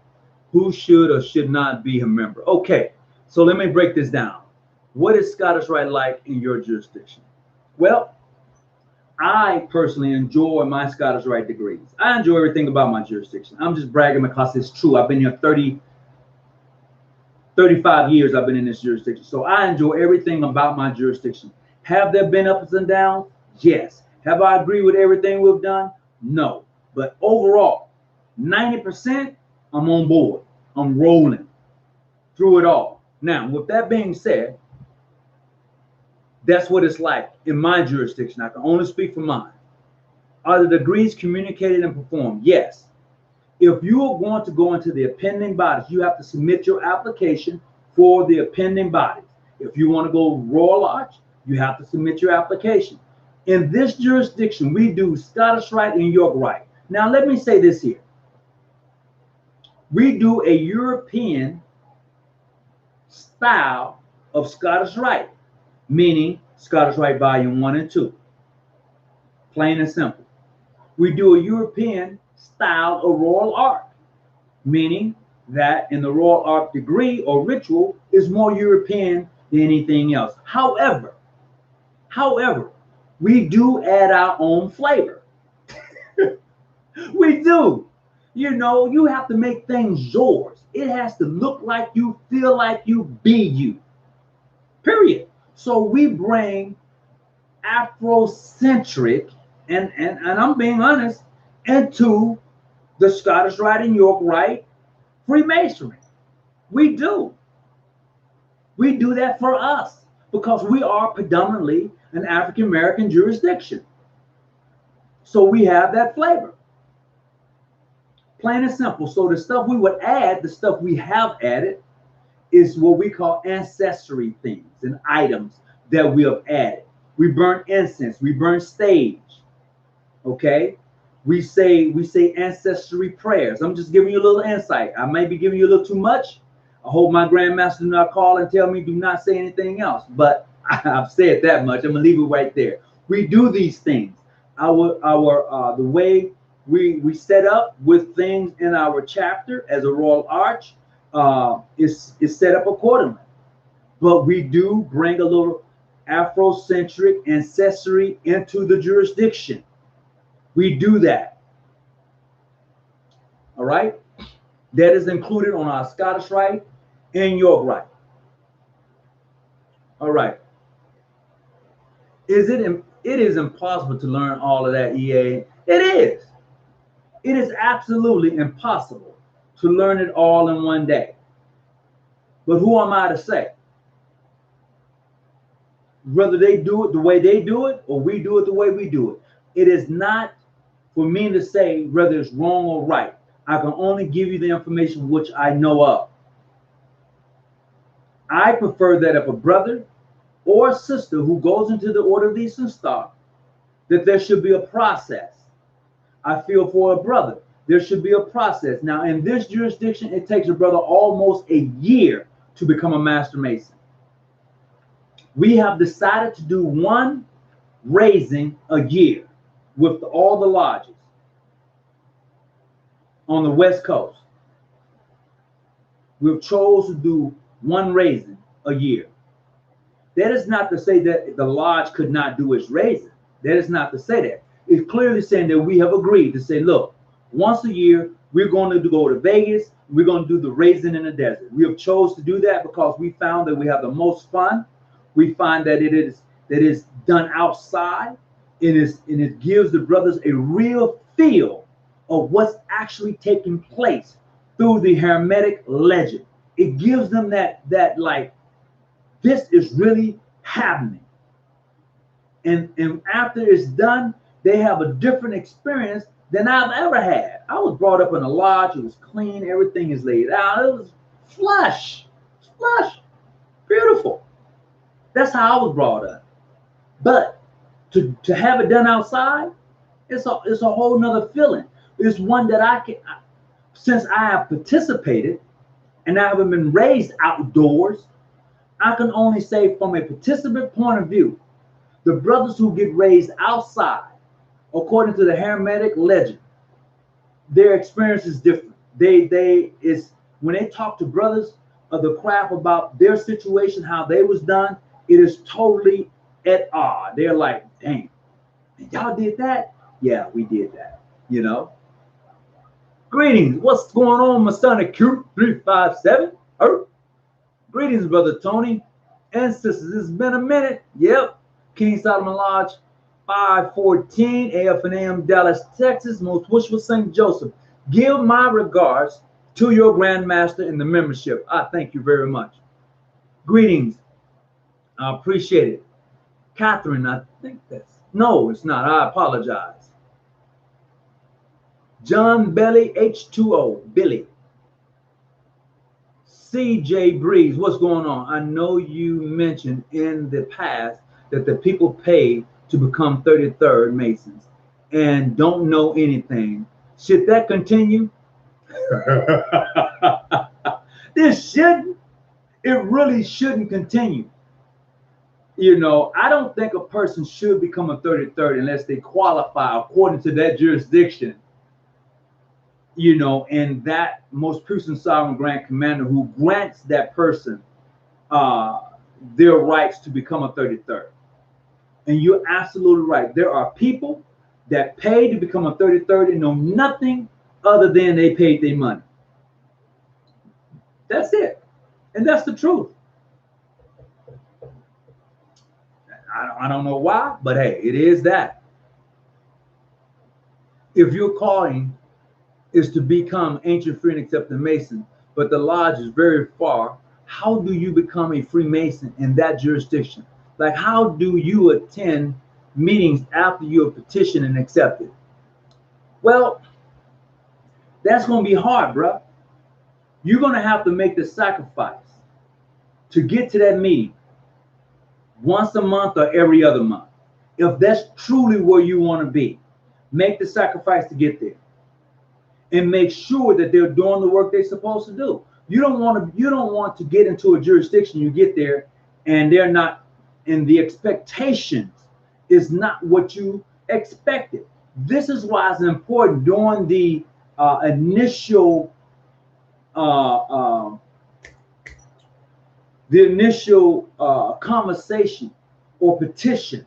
Who should or should not be a member? Okay, so let me break this down. What is Scottish Rite like in your jurisdiction? Well, I personally enjoy my Scottish Rite degrees. I enjoy everything about my jurisdiction. I'm just bragging because it's true. I've been here 35 years I've been in this jurisdiction. So I enjoy everything about my jurisdiction. Have there been ups and downs? Yes. Have I agreed with everything we've done? No. But overall, 90%, I'm on board. I'm rolling through it all. Now, with that being said, that's what it's like in my jurisdiction. I can only speak for mine. Are the degrees communicated and performed? Yes. If you are going to go into the appending bodies, you have to submit your application for the appending bodies. If you want to go Royal Arch, you have to submit your application. In this jurisdiction, we do Scottish Rite and York Rite. Now, let me say this here. We do a European style of Scottish Rite, meaning Scottish Rite Volume 1 and 2. Plain and simple. We do a European style of Royal Arch, meaning that in the Royal Arch degree or ritual is more European than anything else. However, we do add our own flavor. We do. You know, you have to make things yours. It has to look like you, feel like you, be you. Period. So we bring Afrocentric, and I'm being honest, into the Scottish Rite and York Rite Freemasonry. We do. We do that for us because we are predominantly an African American jurisdiction. So we have that flavor. Plain and simple. So the stuff we would add, the stuff we have added, is what we call ancestry things and items that we have added. We burn incense, we burn sage. Okay? We say ancestry prayers. I'm just giving you a little insight. I may be giving you a little too much. I hope my grandmaster do not call and tell me do not say anything else. But I've said that much. I'm gonna leave it right there. We do these things. The way we set up with things in our chapter as a Royal Arch is set up accordingly. But we do bring a little Afrocentric ancestry into the jurisdiction. We do that. All right? That is included on our Scottish Rite in your right. All right. It is impossible to learn all of that, EA. It is. It is absolutely impossible to learn it all in one day. But who am I to say? Whether they do it the way they do it or we do it the way we do it. It is not for me to say whether it's wrong or right. I can only give you the information which I know of. I prefer that if a brother or a sister who goes into the order of these and stock, that there should be a process. I feel for a brother, there should be a process. Now, in this jurisdiction, it takes a brother almost a year to become a Master Mason. We have decided to do one raising a year with all the lodges on the West Coast. We've chosen to do one raising a year. That is not to say that the lodge could not do its raising. That is not to say that. It's clearly saying that we have agreed to say, look, once a year, we're going to go to Vegas. We're going to do the raising in the desert. We have chose to do that because we found that we have the most fun. We find that it is done outside. And it gives the brothers a real feel of what's actually taking place through the Hermetic legend. It gives them that like, this is really happening. And after it's done, they have a different experience than I've ever had. I was brought up in a lodge. It was clean. Everything is laid out. It was flush, beautiful. That's how I was brought up. But to have it done outside, it's a whole nother feeling. It's one that I can, since I have participated and I haven't been raised outdoors, I can only say from a participant point of view, the brothers who get raised outside, according to the Hermetic legend, their experience is different. When they talk to brothers of the craft about their situation, how they was done, it is totally at odds. They're like, dang, y'all did that? Yeah, we did that, you know? Greetings. What's going on, Masonic Q 357? Greetings, Brother Tony and sisters. It's been a minute. Yep. King Solomon Lodge 514, AF and AM, Dallas, Texas. Most wishful St. Joseph. Give my regards to your Grandmaster in the membership. I thank you very much. Greetings. I appreciate it. Catherine, I think that's... No, it's not. I apologize. John Belly, H2O, Billy. CJ Breeze, what's going on? I know you mentioned in the past that the people pay to become 33rd Masons and don't know anything. Should that continue? This shouldn't. It really shouldn't continue. You know, I don't think a person should become a 33rd unless they qualify according to that jurisdiction. You know, and that most Christian sovereign grand commander who grants that person their rights to become a 33rd. And you're absolutely right. There are people that pay to become a 33rd and know nothing other than they paid their money. That's it. And that's the truth. I don't know why, but hey, it is that. If your calling is to become ancient, free, and accepted Mason, but the lodge is very far, how do you become a Freemason in that jurisdiction? Like, how do you attend meetings after you have petitioned and accepted? Well, that's going to be hard, bro. You're going to have to make the sacrifice to get to that meeting once a month or every other month. If that's truly where you want to be, make the sacrifice to get there. And make sure that they're doing the work they're supposed to do. You don't want to get into a jurisdiction, you get there and they're not, and the expectations is not what you expected. This is why it's important during the initial conversation or petition.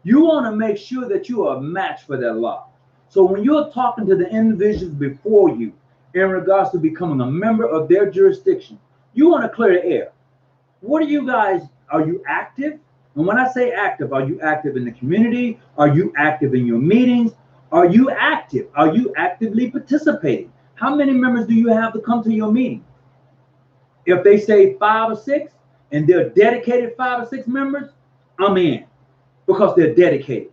You want to make sure that you are a match for that law. So when you're talking to the individuals before you in regards to becoming a member of their jurisdiction, You want to clear the air. What are you guys? Are you active? And when I say active, are you active in the community? Are you active in your meetings? Are you active? Are you actively participating? How many members do you have to come to your meeting? If they say 5 or 6 and they're dedicated 5 or 6 members, I'm in because they're dedicated.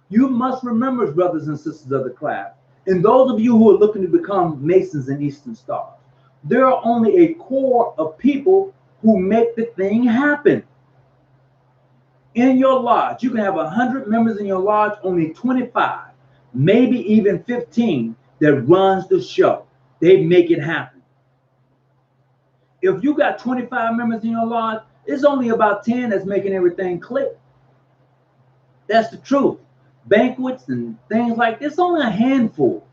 You must remember, brothers and sisters of the class, and those of you who are looking to become Masons and Eastern Stars, there are only a core of people who make the thing happen. In your lodge, you can have 100 members in your lodge, only 25, maybe even 15 that runs the show. They make it happen. If you got 25 members in your lodge, it's only about 10 that's making everything click. That's the truth. Banquets and things like this, only a handful.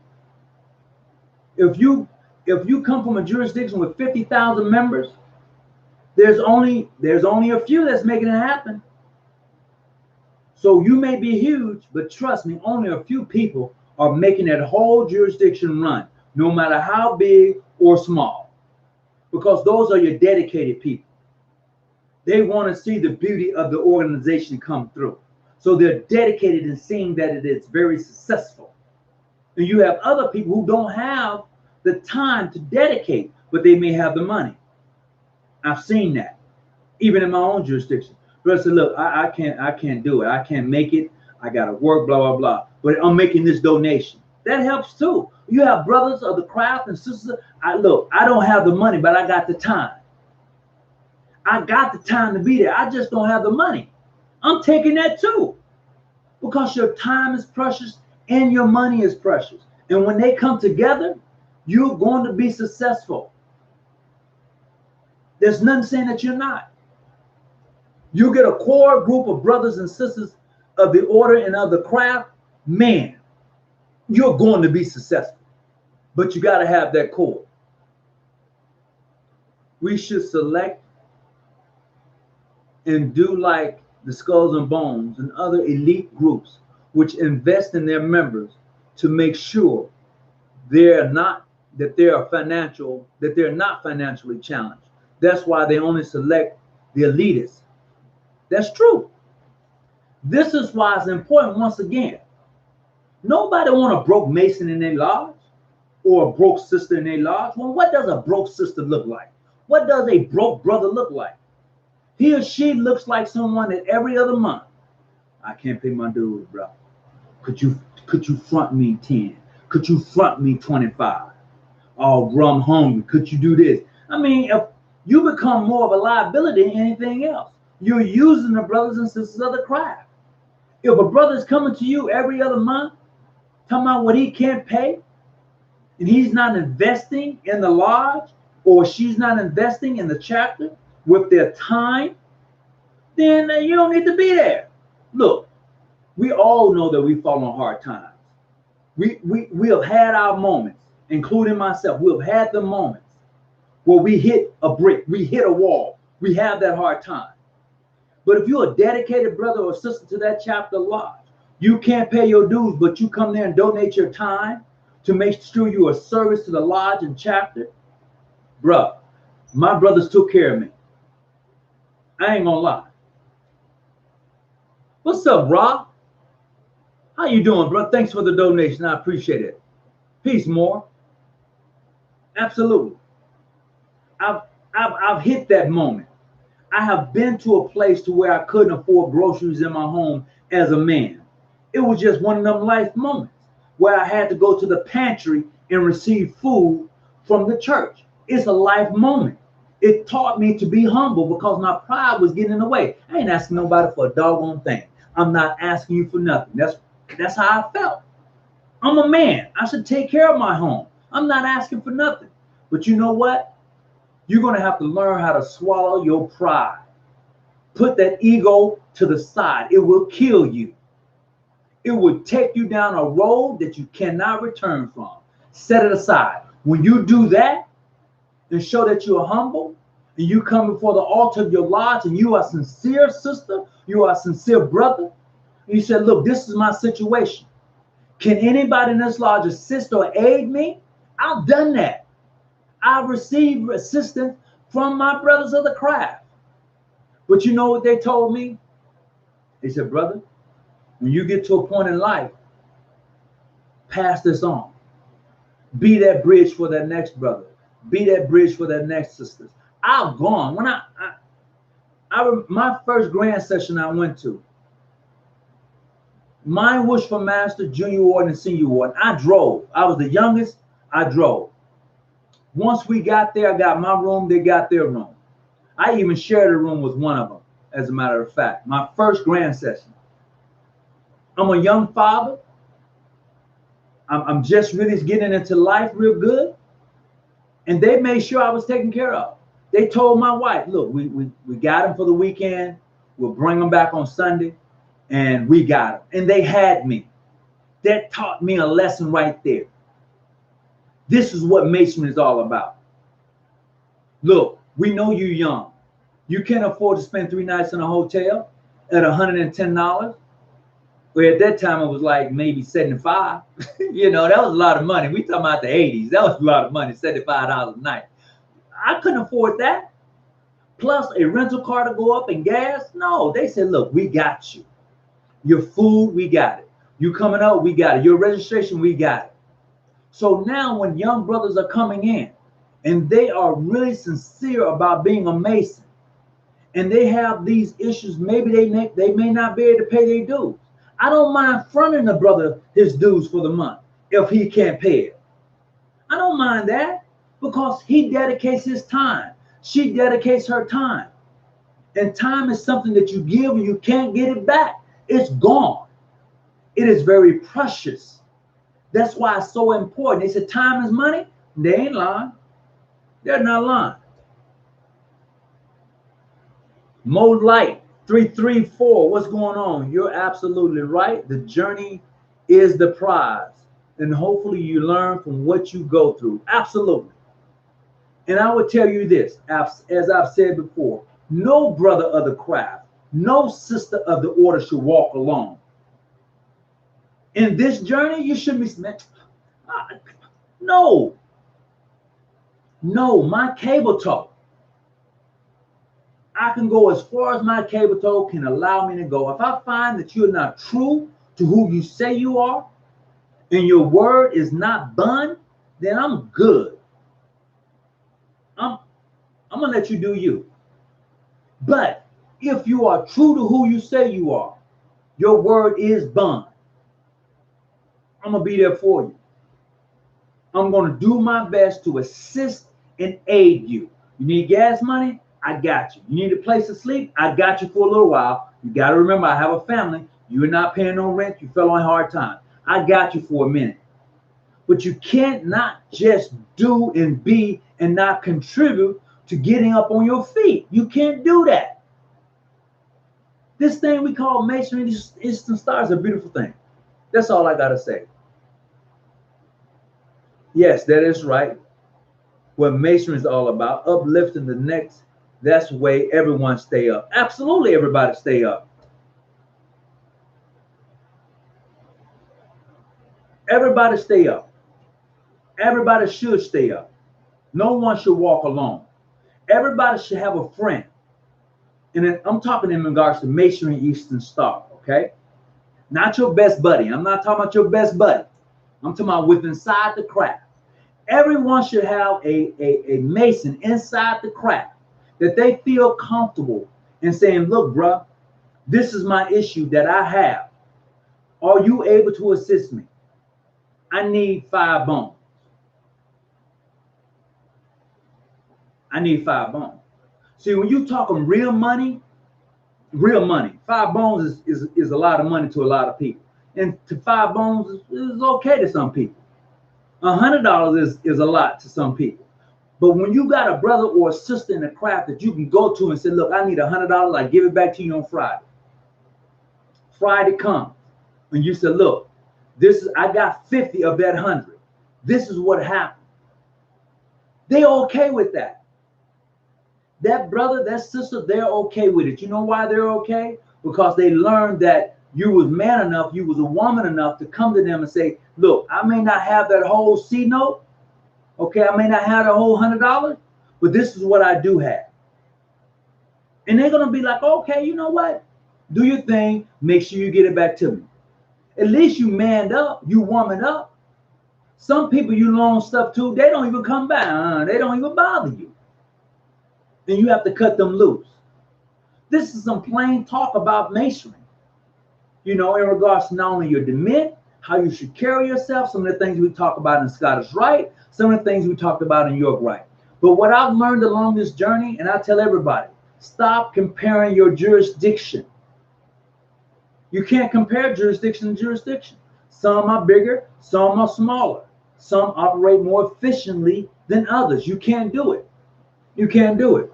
If you come from a jurisdiction with 50,000 members, there's only a few that's making it happen. So you may be huge, but trust me, only a few people are making that whole jurisdiction run, no matter how big or small, because those are your dedicated people. They want to see the beauty of the organization come through. So they're dedicated in seeing that it is very successful. And you have other people who don't have the time to dedicate, but they may have the money. I've seen that, even in my own jurisdiction. Brother said, look, I can't do it. I can't make it. I gotta work, blah, blah, blah. But I'm making this donation. That helps too. You have brothers of the craft and sisters. I don't have the money, but I got the time. I got the time to be there. I just don't have the money. I'm taking that too. Because your time is precious and your money is precious. And when they come together, you're going to be successful. There's nothing saying that you're not. You get a core group of brothers and sisters of the order and of the craft, man, you're going to be successful. But you got to have that core. We should select and do like the Skulls and Bones and other elite groups which invest in their members to make sure they're not financially challenged. That's why they only select the elitists. That's true. This is why it's important, once again. Nobody want a broke Mason in their lodge or a broke sister in their lodge. Well, what does a broke sister look like? What does a broke brother look like? He or she looks like someone that every other month, I can't pay my dues, bro. Could you front me 10? Could you front me 25? Oh, bro, I'm hungry. Could you do this? I mean, if you become more of a liability than anything else, you're using the brothers and sisters of the craft. If a brother is coming to you every other month, talking about what he can't pay, and he's not investing in the lodge, or she's not investing in the chapter with their time, then you don't need to be there. Look, we all know that we fall on hard times. We have had our moments, including myself. We have had the moments where we hit a brick, we hit a wall, we have that hard time. But if you're a dedicated brother or sister to that chapter lodge, you can't pay your dues, but you come there and donate your time to make sure you're a service to the lodge and chapter. Bruh, my brothers took care of me. I ain't gonna lie. What's up, Rob? How you doing, bro? Thanks for the donation. I appreciate it. Peace, more. Absolutely. I've hit that moment. I have been to a place to where I couldn't afford groceries in my home as a man. It was just one of them life moments where I had to go to the pantry and receive food from the church. It's a life moment. It taught me to be humble because my pride was getting in the way. I ain't asking nobody for a doggone thing. I'm not asking you for nothing. That's how I felt. I'm a man. I should take care of my home. I'm not asking for nothing. But you know what? You're going to have to learn how to swallow your pride. Put that ego to the side. It will kill you. It will take you down a road that you cannot return from. Set it aside. When you do that and show that you are humble, and you come before the altar of your lodge and you are sincere, sister, you are sincere, brother, and you say, look, this is my situation. Can anybody in this lodge assist or aid me? I've done that. I've received assistance from my brothers of the craft. But you know what they told me? They said, brother, when you get to a point in life, pass this on. Be that bridge for that next brother. Be that bridge for that next sisters. I've gone. When my first grand session I went to, mine was for master, junior warden, and senior warden. I drove. I was the youngest. I drove. Once we got there, I got my room. They got their room. I even shared a room with one of them, as a matter of fact. My first grand session. I'm a young father. I'm just really getting into life real good. And they made sure I was taken care of. They told my wife, look, we got him for the weekend. We'll bring him back on Sunday. And we got him. And they had me. That taught me a lesson right there. This is what Masonry is all about. Look, we know you're young. You can't afford to spend 3 nights in a hotel at $110. Well, at that time, it was like maybe 75. You know, that was a lot of money. We talking about the 80s. That was a lot of money, $75 a night. I couldn't afford that. Plus a rental car to go up and gas. No, they said, look, we got you. Your food, we got it. You coming out, we got it. Your registration, we got it. So now when young brothers are coming in and they are really sincere about being a Mason and they have these issues, maybe they may not be able to pay their dues. I don't mind fronting the brother his dues for the month if he can't pay it. I don't mind that because he dedicates his time. She dedicates her time. And time is something that you give and you can't get it back. It's gone. It is very precious. That's why it's so important. They said time is money. They ain't lying. They're not lying. Mo Light 334, what's going on? You're absolutely right. The journey is the prize. And hopefully you learn from what you go through. Absolutely. And I would tell you this, as I've said before, no brother of the craft, no sister of the order should walk alone. In this journey, you shouldn't be, no, my cable toe. I can go as far as my cable toe can allow me to go. If I find that you're not true to who you say you are, and your word is not bond, then I'm good. I'm gonna let you do you. But if you are true to who you say you are, your word is bond. I'm gonna be there for you. I'm gonna do my best to assist and aid you. You need gas money? I got you. You need a place to sleep? I got you for a little while. You got to remember, I have a family. You're not paying no rent. You fell on a hard time. I got you for a minute. But you can't not just do and be and not contribute to getting up on your feet. You can't do that. This thing we call Masonry, these instant stars, are a beautiful thing. That's all I got to say. Yes, that is right. What Masonry is all about, uplifting the next. That's the way everyone stay up. Absolutely, everybody stay up. Everybody stay up. Everybody should stay up. No one should walk alone. Everybody should have a friend. And then I'm talking in regards to Masonry Eastern Star, okay? Not your best buddy. I'm not talking about your best buddy. I'm talking about with inside the craft. Everyone should have a Mason inside the craft that they feel comfortable in saying, look, bruh, this is my issue that I have. Are you able to assist me? I need 5 bones. I need 5 bones. See, when you talking real money, 5 bones is a lot of money to a lot of people. And to 5 bones is okay to some people. $100 is a lot to some people. But when you got a brother or a sister in the craft that you can go to and say, look, I need $100, I give it back to you on Friday. Friday comes, and you say, look, I got 50 of that 100. This is what happened. They're okay with that. That brother, that sister, they're okay with it. You know why they're okay? Because they learned that you was man enough, you was a woman enough to come to them and say, look, I may not have that whole C note. Okay, I may not have the whole $100, but this is what I do have. And they're going to be like, okay, you know what? Do your thing. Make sure you get it back to me. At least you manned up. You warming up. Some people you loan stuff to, they don't even come back. They don't even bother you. And you have to cut them loose. This is some plain talk about masonry. You know, in regards to not only your demit, how you should carry yourself, some of the things we talk about in Scottish Rite, some of the things we talked about in York Rite. But what I've learned along this journey, and I tell everybody, stop comparing your jurisdiction. You can't compare jurisdiction to jurisdiction. Some are bigger, some are smaller. Some operate more efficiently than others. You can't do it. You can't do it.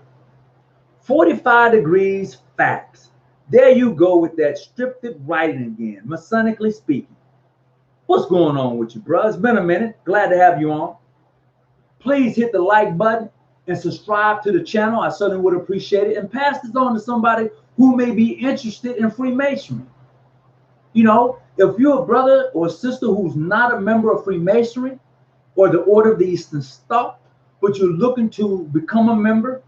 45 degrees facts. There you go with that stripped writing again, Masonically speaking. What's going on with you, bro? It's been a minute. Glad to have you on. Please hit the like button and subscribe to the channel. I certainly would appreciate it. And pass this on to somebody who may be interested in Freemasonry. You know, if you're a brother or sister who's not a member of Freemasonry or the Order of the Eastern Star, but you're looking to become a member,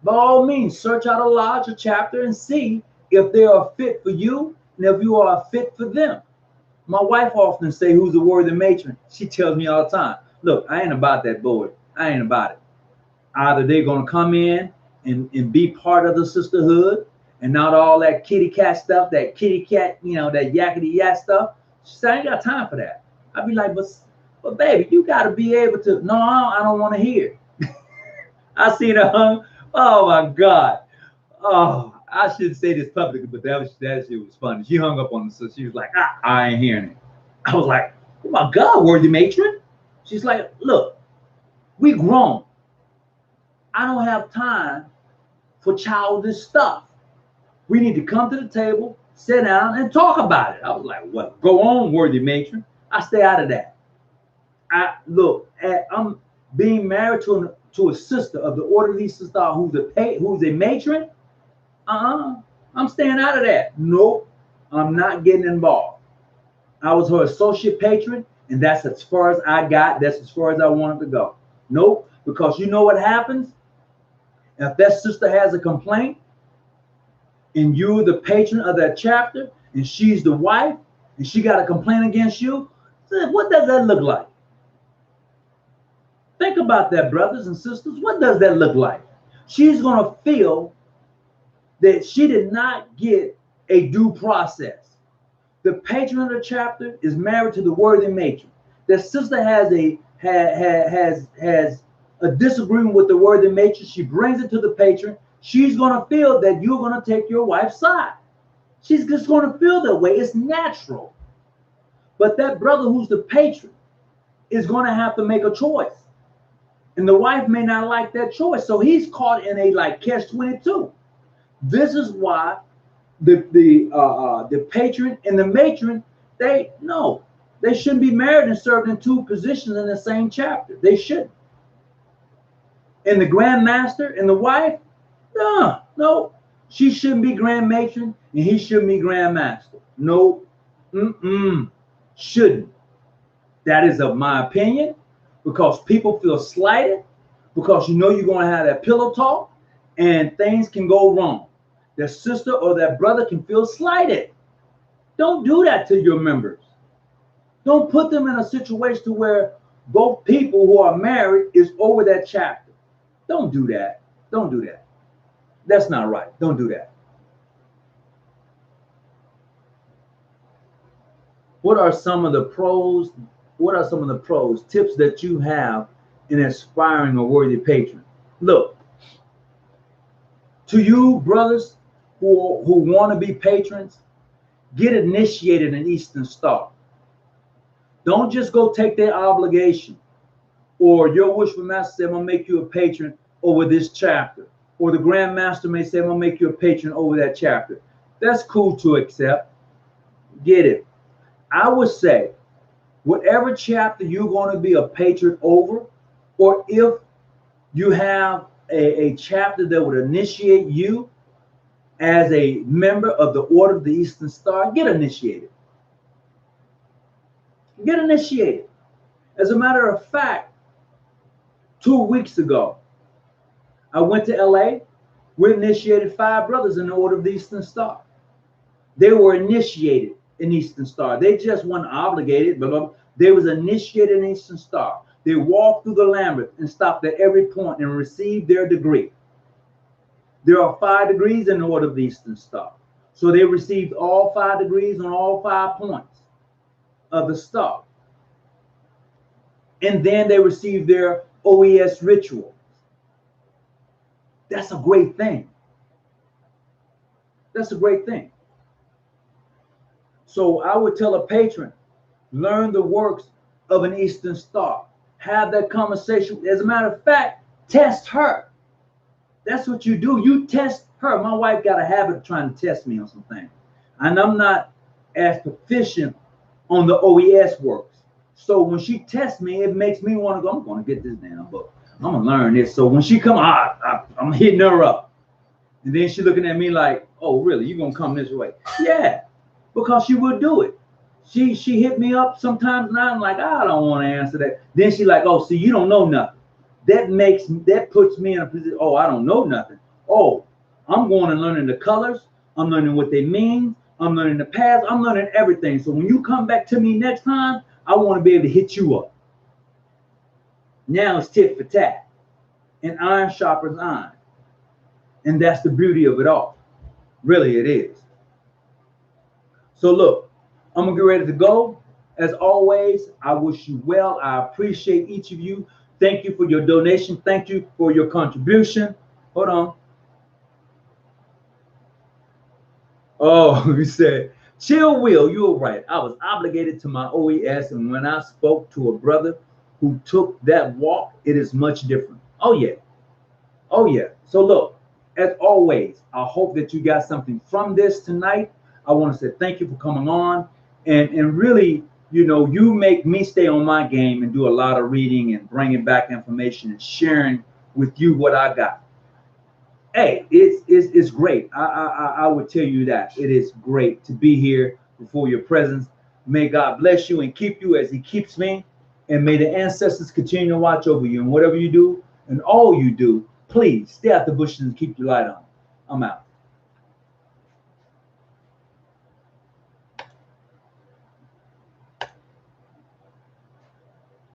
by all means, search out a lodge or chapter and see if they are fit for you and if you are fit for them. My wife often say, who's a worthy matron? She tells me all the time, look, I ain't about that boy. I ain't about it. Either they're going to come in and be part of the sisterhood and not all that kitty cat stuff, that kitty cat, you know, that yakety yak stuff. She said, I ain't got time for that. I'd be like, but baby, you got to be able to, no, I don't want to hear. I seen her hung. Oh my God. Oh, I shouldn't say this publicly, but that shit was funny. She hung up on us, so she was like, I ain't hearing it. I was like, oh my God, worthy matron. She's like, look, we grown. I don't have time for childish stuff. We need to come to the table, sit down, and talk about it. I was like, well, go on, worthy matron. I stay out of that. I'm being married to a sister of the Order of the Eastern Star who's a matron. I'm staying out of that. Nope, I'm not getting involved. I was her associate patron, and that's as far as I got. That's as far as I wanted to go. Nope, because you know what happens? If that sister has a complaint, and you're the patron of that chapter, and she's the wife, and she got a complaint against you, what does that look like? Think about that, brothers and sisters. What does that look like? She's going to feel that she did not get a due process. The patron of the chapter is married to the worthy matron. The sister has a disagreement with the worthy matron. She brings it to the patron. She's going to feel that you're going to take your wife's side. She's just going to feel that way. It's natural. But that brother who's the patron is going to have to make a choice. And the wife may not like that choice. So he's caught in a catch-22. This is why the patron and the matron, they shouldn't be married and served in two positions in the same chapter. They shouldn't. And the Grand Master and the wife, no. She shouldn't be Grand Matron and he shouldn't be Grand Master. No, shouldn't. That is of my opinion, because people feel slighted, because you're going to have that pillow talk and things can go wrong. Their sister or their brother can feel slighted. Don't do that to your members. Don't put them in a situation where both people who are married is over that chapter. Don't do that. Don't do that. That's not right. Don't do that. What are some of the pros? What are some of the pros, tips that you have in inspiring a worthy patron? Look, to you brothers who want to be patrons, get initiated in Eastern Star. Don't just go take their obligation, or your wishful master say, I'm going to make you a patron over this chapter, or the Grand Master may say, I'm going to make you a patron over that chapter. That's cool to accept. Get it. I would say, whatever chapter you're going to be a patron over, or if you have a chapter that would initiate you as a member of the Order of the Eastern Star, get initiated. Get initiated. As a matter of fact, 2 weeks ago, I went to LA. We initiated 5 brothers in the Order of the Eastern Star. They were initiated in Eastern Star. They just weren't obligated, but they was initiated in Eastern Star. They walked through the labyrinth and stopped at every point and received their degree. There are 5 degrees in the Order of the Eastern Star. So they received all 5 degrees on all 5 points of the star. And then they received their OES rituals. That's a great thing. That's a great thing. So I would tell a patron, learn the works of an Eastern Star. Have that conversation. As a matter of fact, test her. That's what you do. You test her. My wife got a habit of trying to test me on some things. And I'm not as proficient on the OES works. So when she tests me, it makes me want to go, I'm going to get this damn book. I'm going to learn this. So when she come, I'm hitting her up. And then she looking at me like, oh, really? You going to come this way? Yeah, because she would do it. She hit me up sometimes and I'm like, I don't want to answer that. Then she like, oh, see, you don't know nothing. That puts me in a position, oh, I don't know nothing. Oh, I'm going and learning the colors. I'm learning what they mean. I'm learning the paths. I'm learning everything. So when you come back to me next time, I want to be able to hit you up. Now it's tit for tat. And iron sharpens iron. And that's the beauty of it all. Really, it is. So look, I'm going to get ready to go. As always, I wish you well. I appreciate each of you. Thank you for your donation. Thank you for your contribution. Hold on. Oh, he said, chill, Will, you were right. I was obligated to my OES, and when I spoke to a brother who took that walk, it is much different. Oh, yeah. Oh, yeah. So look, as always, I hope that you got something from this tonight. I want to say thank you for coming on. And really, you know, you make me stay on my game and do a lot of reading and bringing back information and sharing with you what I got. Hey, it's great. I would tell you that. It is great to be here before your presence. May God bless you and keep you as he keeps me. And may the ancestors continue to watch over you. And whatever you do and all you do, please stay out the bushes and keep your light on. I'm out.